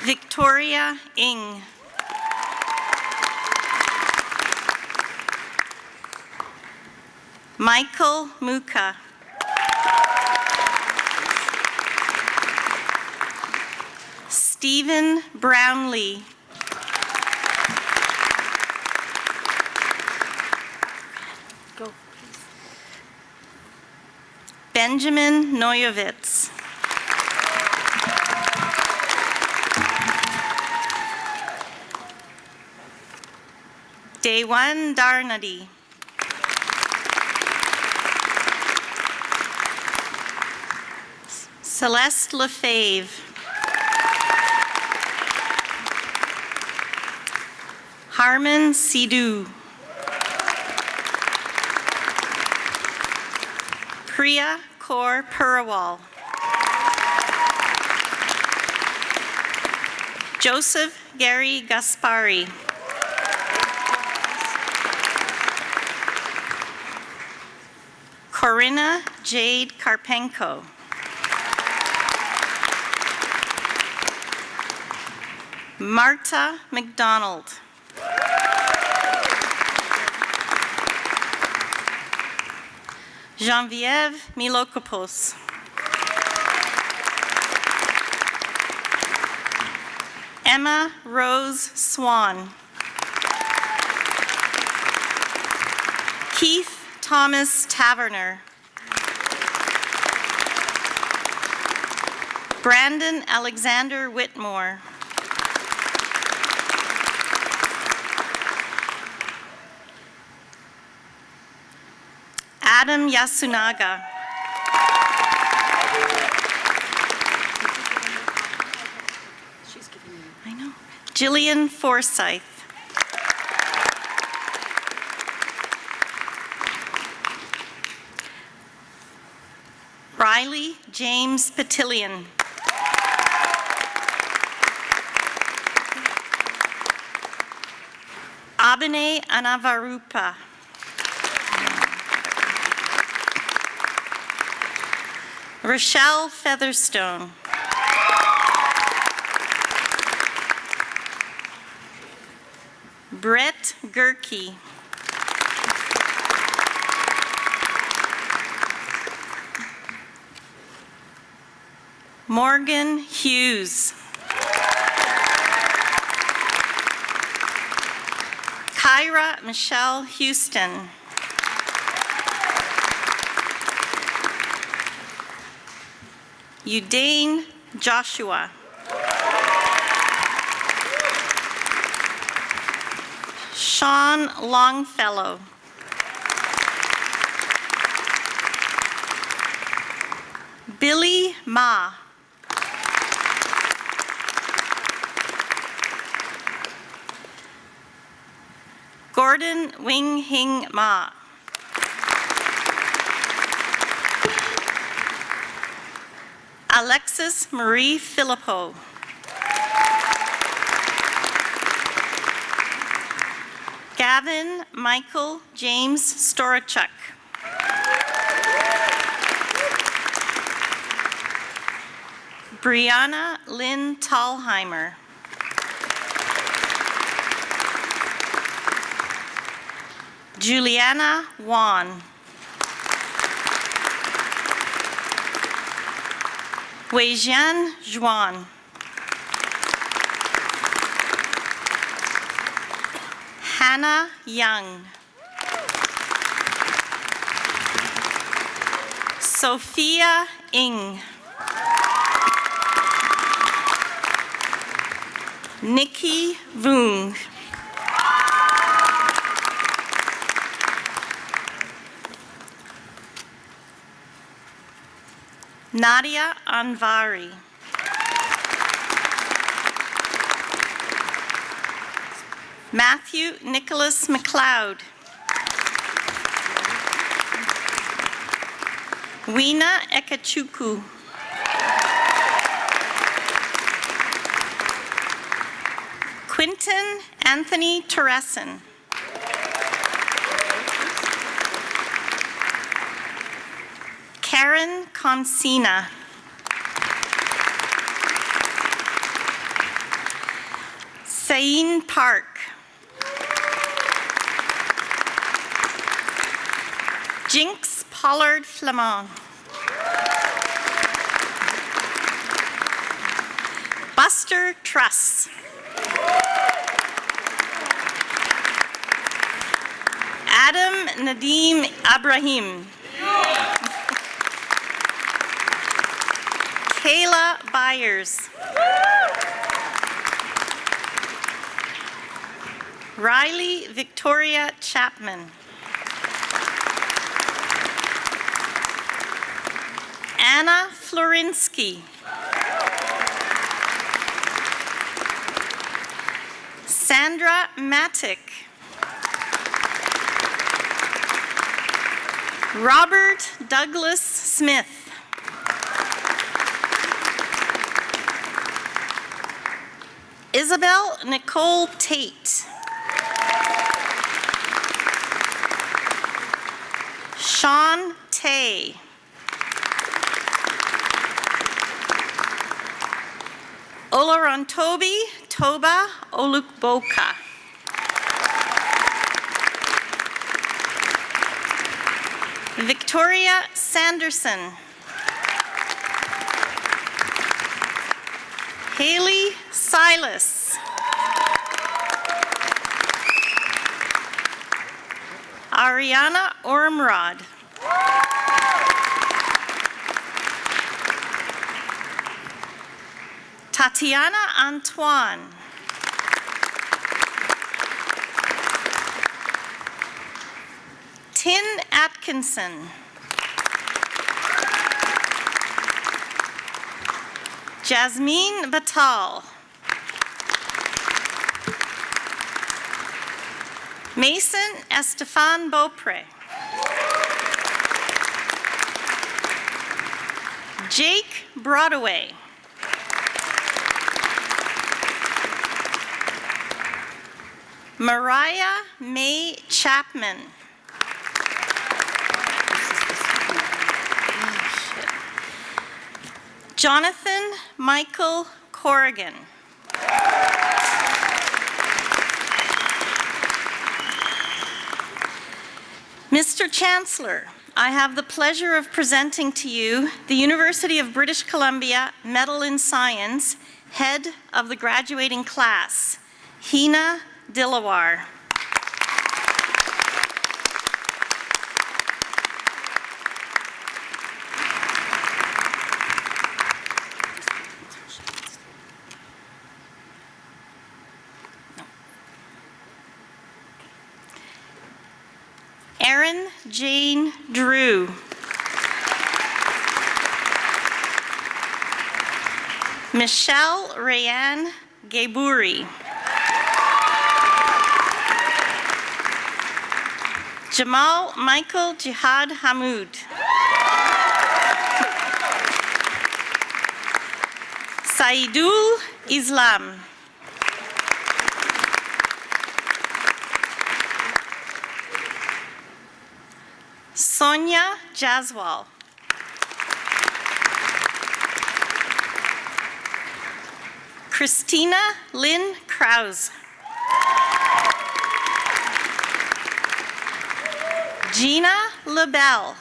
Victoria Ng. Michael Muka. Stephen Brownlee. Go, please. Benjamin Noyovitz. Dewan Darnadi. Celeste Lefebvre. Harman Sidhu. Priya Kaur Purawal. Joseph Gary Gaspari. Corinna Jade Karpenko. Marta McDonald. Geneviève Milokopos. Emma Rose Swan. Keith Thomas Taverner. Brandon Alexander Whitmore. Adam Yasunaga. I know. Jillian Forsyth. Riley James Patillion. Abhinay Anavarupa. Rochelle Featherstone. Brett Gerke. Morgan Hughes. Kyra Michelle Houston. Udane Joshua. Sean Longfellow. Billy Ma. Gordon Wing Hing Ma. Alexis Marie Philippou. Gavin Michael James Storachuk. Brianna Lynn Thalheimer. Juliana Wan. Weijian Zhuan. Hannah Young. Sophia Ng. Nikki Voong. Nadia Anvari. Matthew Nicholas McLeod. Weena Ekachukwu. Quinton Anthony Teresin. Karen Consina. Sain Park. Jinx Pollard Flamand. Buster Truss. Adam Nadim Abrahim. Kayla Byers. Riley Victoria Chapman. Anna Florinsky. Sandra Matic. Robert Douglas Smith. Isabel Nicole Tate. Sean Tay. Olarontobi Toba Olukboka. Victoria Sanderson. Haley Silas. Ariana Ormrod. Tatiana Antoine. Tin Atkinson. Jasmine Batal. Mason Estefan Beaupre. Jake Broadway. Mariah May Chapman. Jonathan Michael Corrigan. Mr. Chancellor, I have the pleasure of presenting to you the University of British Columbia Medal in Science, Head of the Graduating Class, Hina Dilawar. Erin Jane Drew. Michelle Rayanne Geburi. Jamal Michael Jihad Hamoud. Saidul Islam. Sonia Jaswal. Christina Lynn Krause. Gina LaBelle.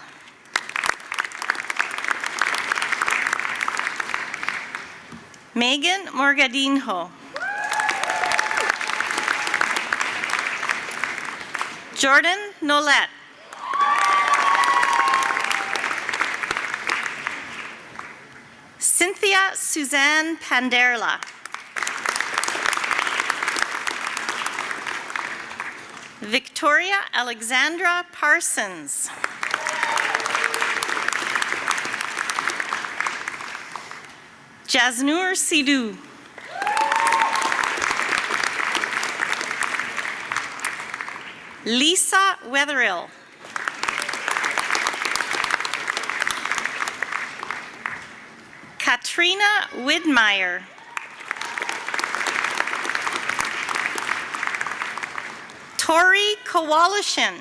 Megan Morgadinho. Jordan Nolette. Cynthia Suzanne Panderla. Victoria Alexandra Parsons. Jasnoor Sidhu. Lisa Wetherill. Katrina Widmeyer. Tori Kowalishin.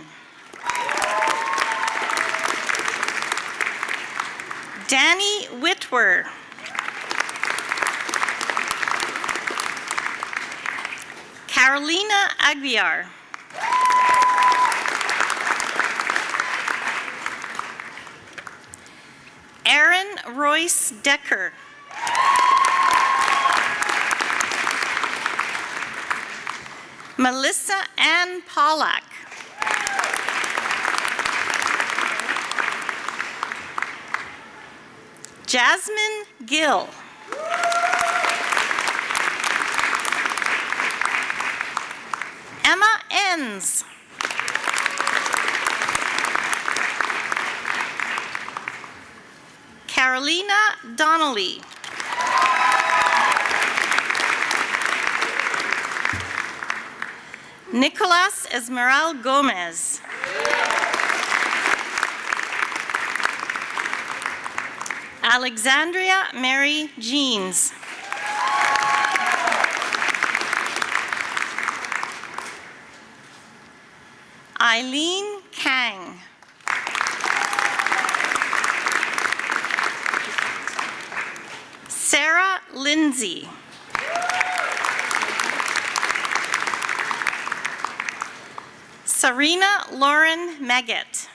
Danny Whitwer. Carolina Aguiar. Aaron Royce Decker. Melissa Ann Pollack. Jasmine Gill. Emma Enns. Carolina Donnelly. Nicolas Esmeral Gomez. Alexandria Mary Jeans. Eileen Kang. Sarah Lindsay. Sarina Lauren Meggett.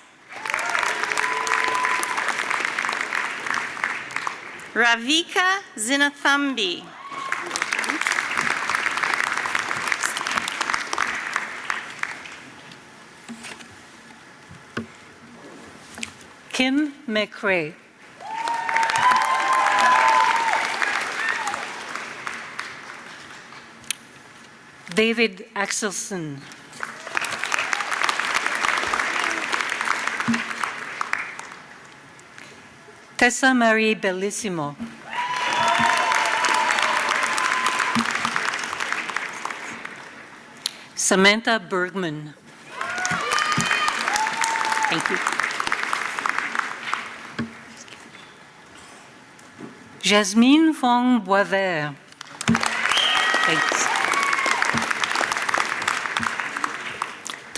Ravika Zinathambi. Kim McRae. David Axelson. Tessa Marie Bellissimo. Samantha Bergman. Thank you. Jasmine Fong Boisvert. Thanks.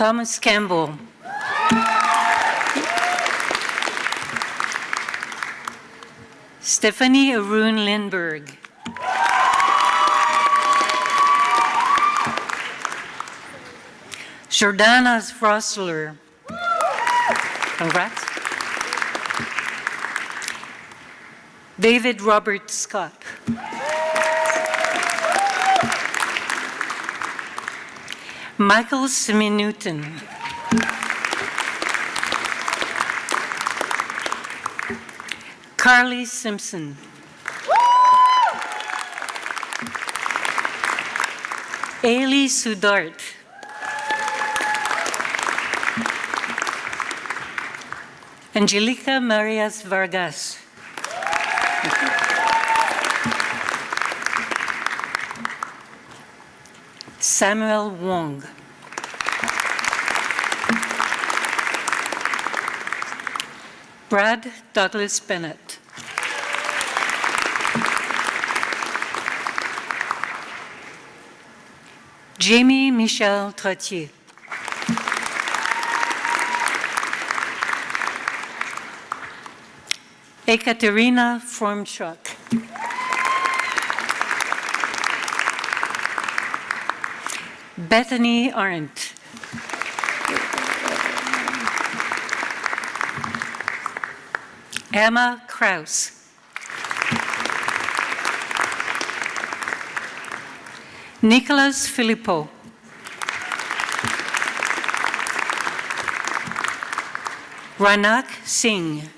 Thomas Campbell. Stephanie Arun Lindberg. Jordana Frostler. Congrats. David Robert Scott. Michael Simi-Newton. Carly Simpson. Ailey Sudart. Angelica Marias Vargas. Samuel Wong. Brad Douglas Bennett. Jamie Michel Trottier. Ekaterina Formchuk. Bethany Arndt. Emma Kraus. Nicholas Filippo. Ranak Singh.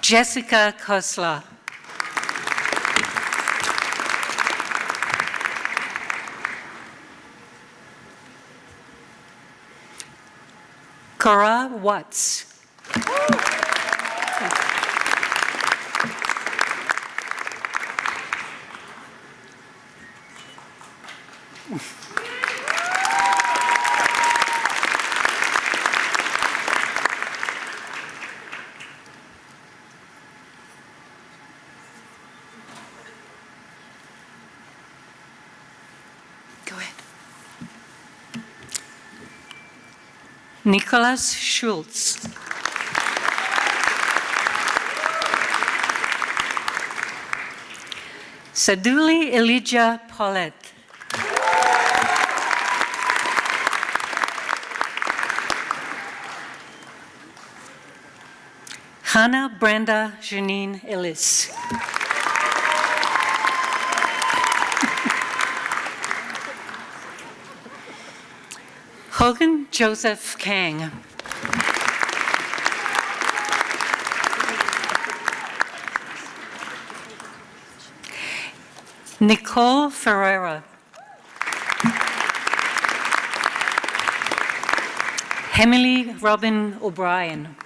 Jessica Kosla. Cora Watts. Go ahead. Nicholas Schultz. Saduli Elijah Paulette. Hannah Brenda Janine Ellis. Hogan Joseph Kang. Nicole Ferreira. Emily Robin O'Brien.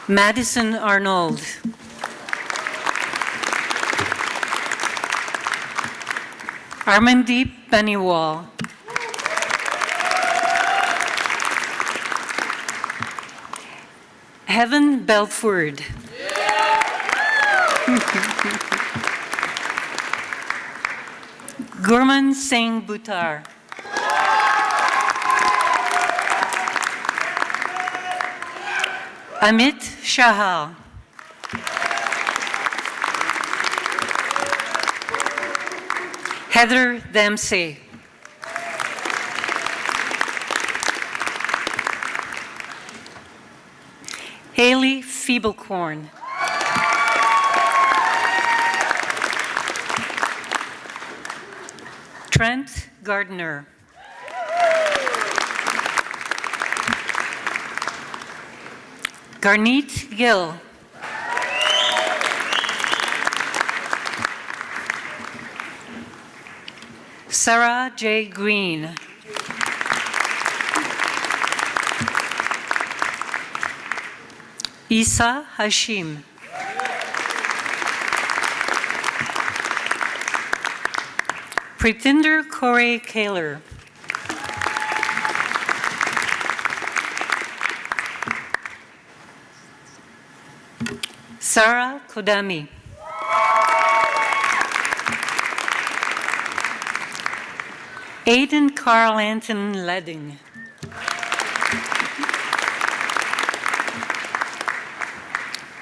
Madison Arnold. Armandeep Baniwal. Heaven Belford. Gurman Singh Buttar. Amit Shahal. Heather Dempsey. Haley Feeblecorn. Trent Gardner. Garneet Gill. Sarah J. Green. Isa Hashim. Pretinder Corey Kaler. Sarah Kodami. Aidan Carl Anton Ledding.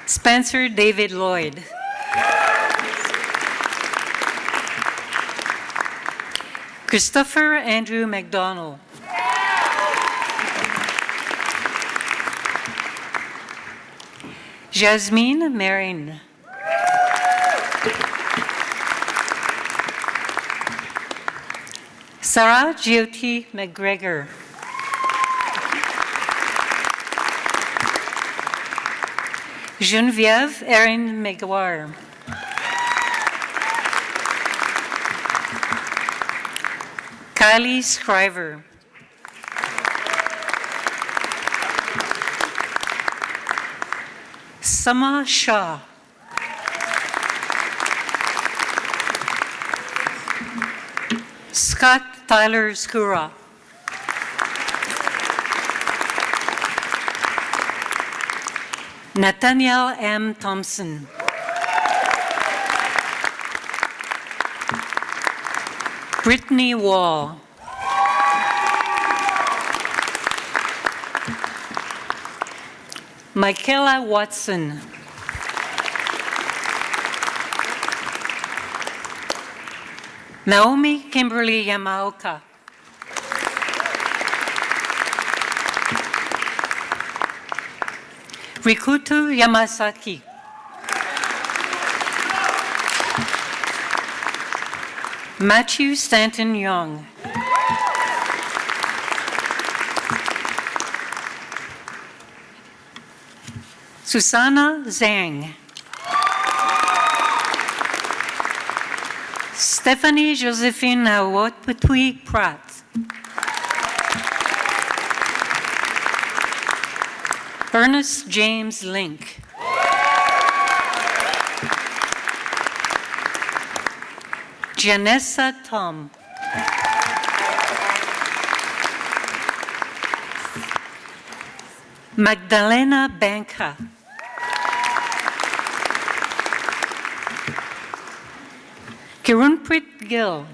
Spencer David Lloyd. Christopher Andrew McDonald. Jasmine Marin. Sarah Gioti McGregor. Geneviève Erin McGuire. Kylie Scriver. Sama Shah. Scott Tyler Skura. Nathaniel M. Thompson. Brittany Wall. Michaela Watson. Naomi Kimberly Yamaoka. Rikuto Yamasaki. Matthew Stanton Young. Susanna Zhang. Stephanie Josephine Awotputui Pratt. Ernest James Link. Janessa Tom. Magdalena Banka. Kirunprit Gill.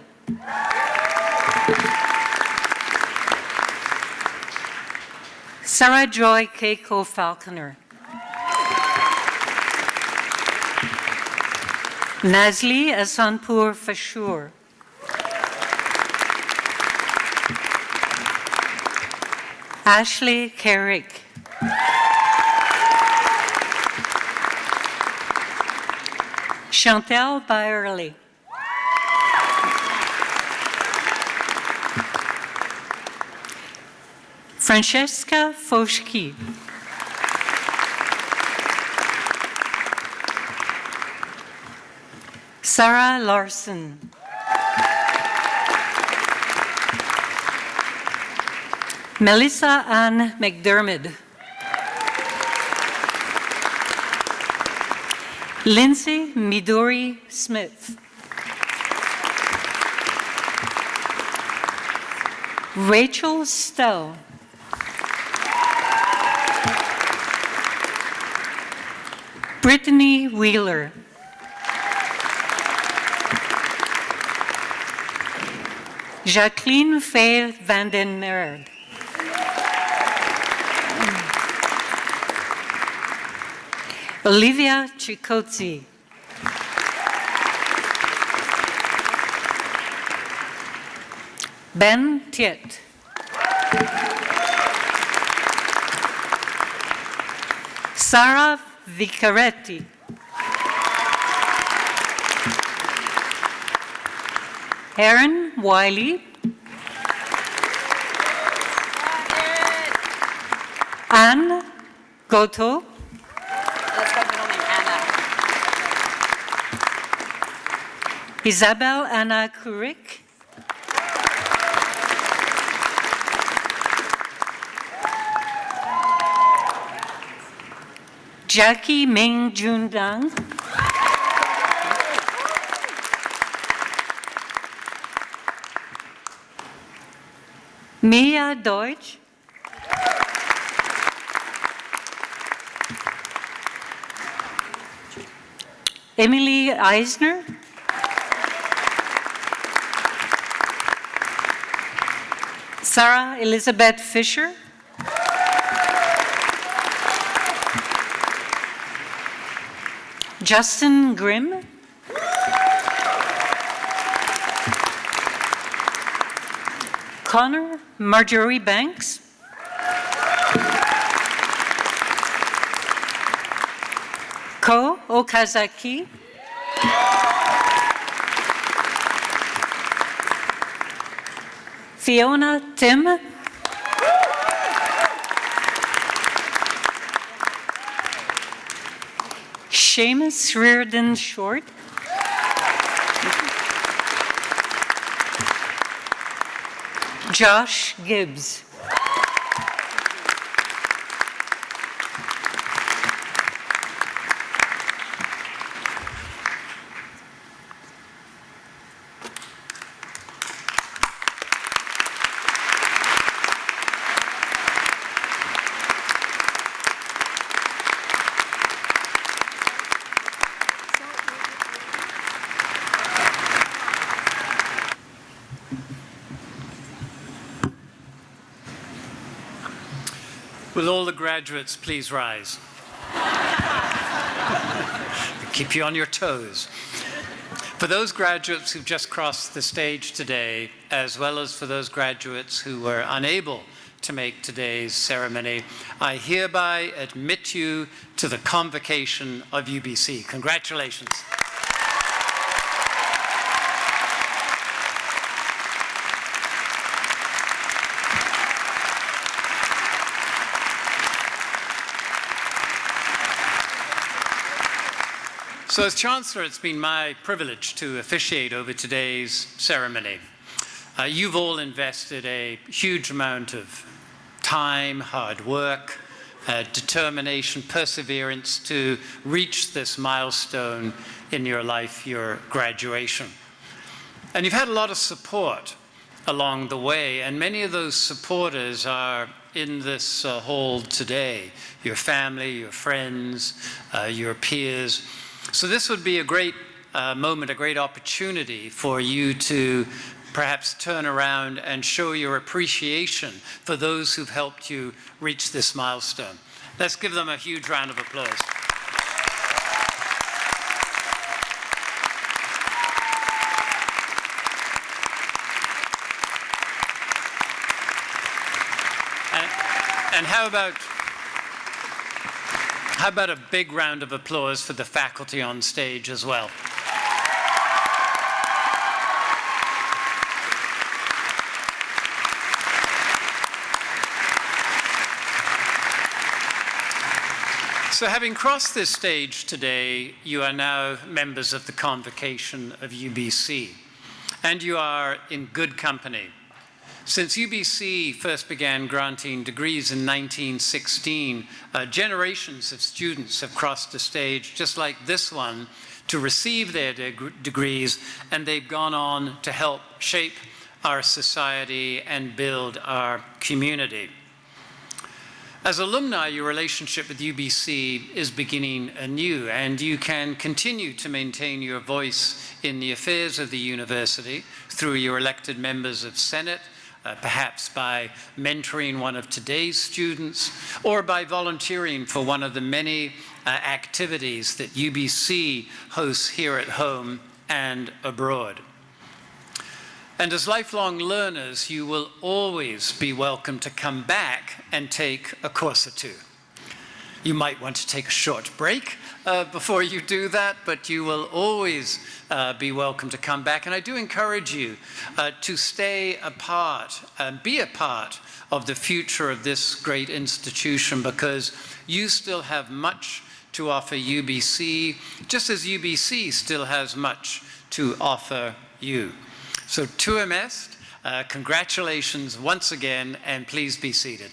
Sarah Joy Keiko Falconer. Nazli Asanpur Fashur. Ashley Carrick. Chantel Byerly. Francesca Foschke. Sarah Larson. Melissa Ann McDermott. Lindsay Midori Smith. Rachel Stowe. Brittany Wheeler. Jacqueline Faye van den Merd. Olivia Chikotzi. Ben Tiet. Sara Vicaretti. Erin Wiley. Anne Goto. Isabel Anna Kurik. Jackie Ming Jundang. Mia Deutsch. Emily Eisner. Sarah Elizabeth Fisher. Justin Grimm. Connor Marjorie Banks. Ko Okazaki. Fiona Tim. Seamus Reardon Short. Josh Gibbs. Will all the graduates please rise? Keep you on your toes. For those graduates who've just crossed the stage today, as well as for those graduates who were unable to make today's ceremony, I hereby admit you to the convocation of UBC. Congratulations. So as Chancellor, it's been my privilege to officiate over today's ceremony. You've all invested a huge amount of time, hard work, determination, perseverance to reach this milestone in your life, your graduation. And you've had a lot of support along the way, and many of those supporters are in this hall today, your family, your friends, your peers. So this would be a great moment, a great opportunity for you to perhaps turn around and show your appreciation for those who've helped you reach this milestone. Let's give them a huge round of applause. And how about a big round of applause for the faculty on stage as well? So having crossed this stage today, you are now members of the convocation of UBC, and you are in good company. Since UBC first began granting degrees in 1916, generations of students have crossed the stage, just like this one, to receive their degrees, and they've gone on to help shape our society and build our community. As alumni, your relationship with UBC is beginning anew, and you can continue to maintain your voice in the affairs of the university through your elected members of Senate, perhaps by mentoring one of today's students or by volunteering for one of the many activities that UBC hosts here at home and abroad. And as lifelong learners, you will always be welcome to come back and take a course or two. You might want to take a short break before you do that, but you will always be welcome to come back. And I do encourage you to stay a part and be a part of the future of this great institution, because you still have much to offer UBC, just as UBC still has much to offer you. So to Est, congratulations once again, and please be seated.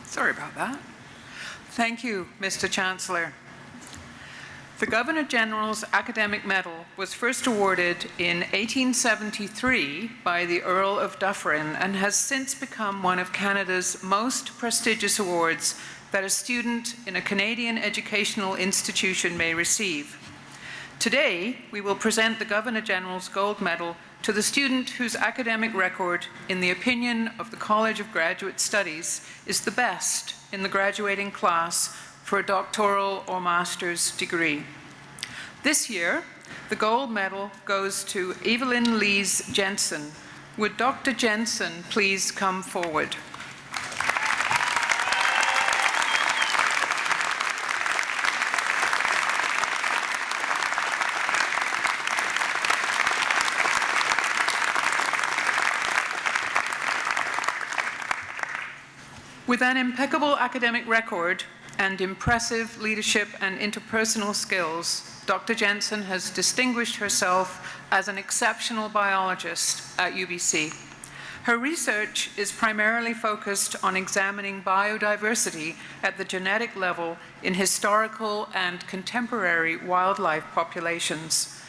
Sorry about that. Thank you, Mr. Chancellor. The Governor-General's Academic Medal was first awarded in 1873 by the Earl of Dufferin and has since become one of Canada's most prestigious awards that a student in a Canadian educational institution may receive. Today, we will present the Governor-General's Gold Medal to the student whose academic record, in the opinion of the College of Graduate Studies, is the best in the graduating class for a doctoral or master's degree. This year, the gold medal goes to Evelyn Lees Jensen. Would Dr. Jensen please come forward? With an impeccable academic record and impressive leadership and interpersonal skills, Dr. Jensen has distinguished herself as an exceptional biologist at UBC. Her research is primarily focused on examining biodiversity at the genetic level in historical and contemporary wildlife populations.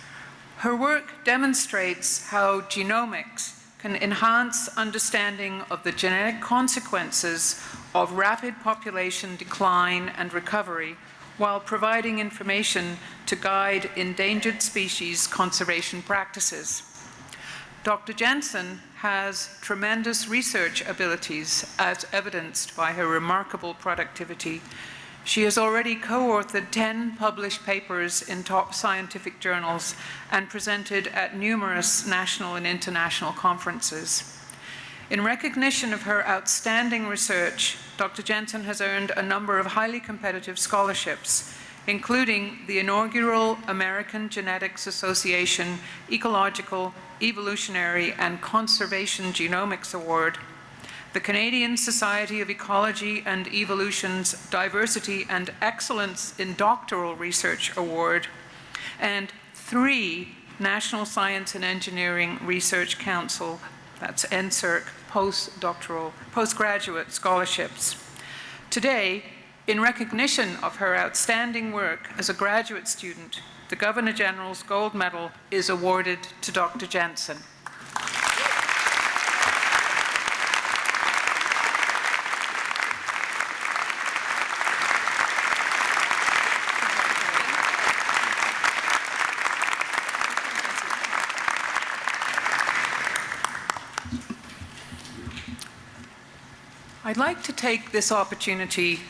Her work demonstrates how genomics can enhance understanding of the genetic consequences of rapid population decline and recovery, while providing information to guide endangered species conservation practices. Dr. Jensen has tremendous research abilities, as evidenced by her remarkable productivity. She has already co-authored 10 published papers in top scientific journals and presented at numerous national and international conferences. In recognition of her outstanding research, Dr. Jensen has earned a number of highly competitive scholarships, including the inaugural American Genetics Association Ecological, Evolutionary, and Conservation Genomics Award, the Canadian Society of Ecology and Evolution's Diversity and Excellence in Doctoral Research Award, and 3 National Science and Engineering Research Council, that's NSERC, postgraduate scholarships. Today, in recognition of her outstanding work as a graduate student, the Governor-General's Gold Medal is awarded to Dr. Jensen. I'd like to take this opportunity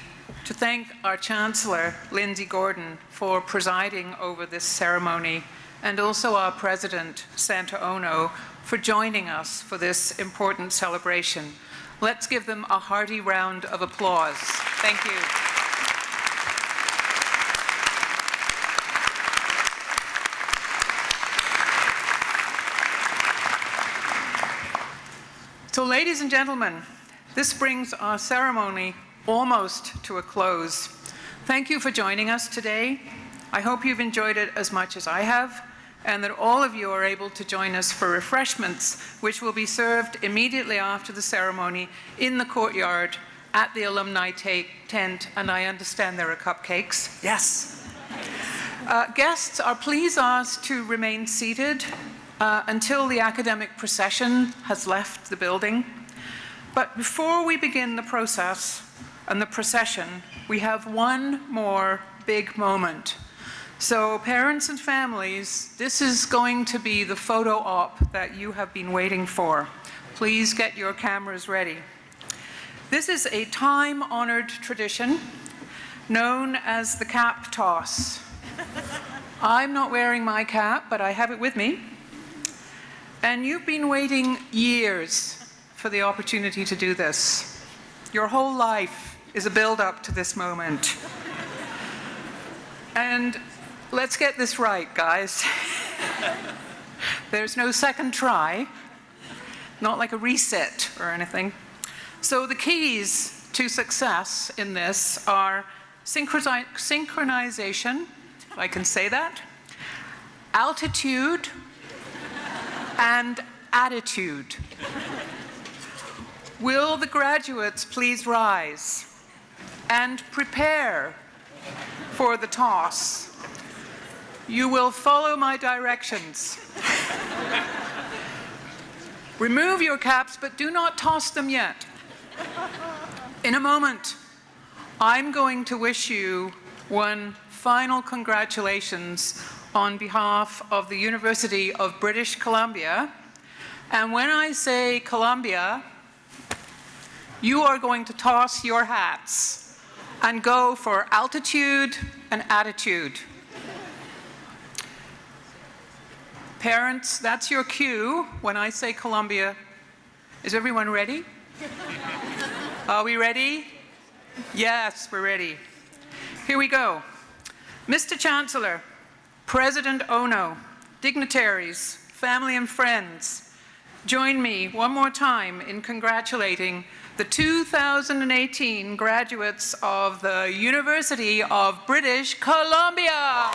to thank our Chancellor, Lindsay Gordon, for presiding over this ceremony, and also our President, Santa Ono, for joining us for this important celebration. Let's give them a hearty round of applause. Thank you. So, ladies and gentlemen, this brings our ceremony almost to a close. Thank you for joining us today. I hope you've enjoyed it as much as I have, and that all of you are able to join us for refreshments, which will be served immediately after the ceremony in the courtyard at the alumni tent, and I understand there are cupcakes. Yes. Guests are please asked to remain seated until the academic procession has left the building. But before we begin the process, and the procession, we have one more big moment. So parents and families, this is going to be the photo op that you have been waiting for. Please get your cameras ready. This is a time-honored tradition known as the cap toss. I'm not wearing my cap, but I have it with me. And you've been waiting years for the opportunity to do this. Your whole life is a build-up to this moment. And let's get this right, guys. There's no second try, not like a reset or anything. So the keys to success in this are synchronization, if I can say that, altitude, and attitude. Will the graduates please rise and prepare for the toss? You will follow my directions. Remove your caps, but do not toss them yet. In a moment, I'm going to wish you one final congratulations on behalf of the University of British Columbia. And when I say Columbia, you are going to toss your hats and go for altitude and attitude. Parents, that's your cue when I say Columbia. Is everyone ready? Are we ready? Yes, we're ready. Here we go. Mr. Chancellor, President Ono, dignitaries, family and friends, join me one more time in congratulating the 2018 graduates of the University of British Columbia.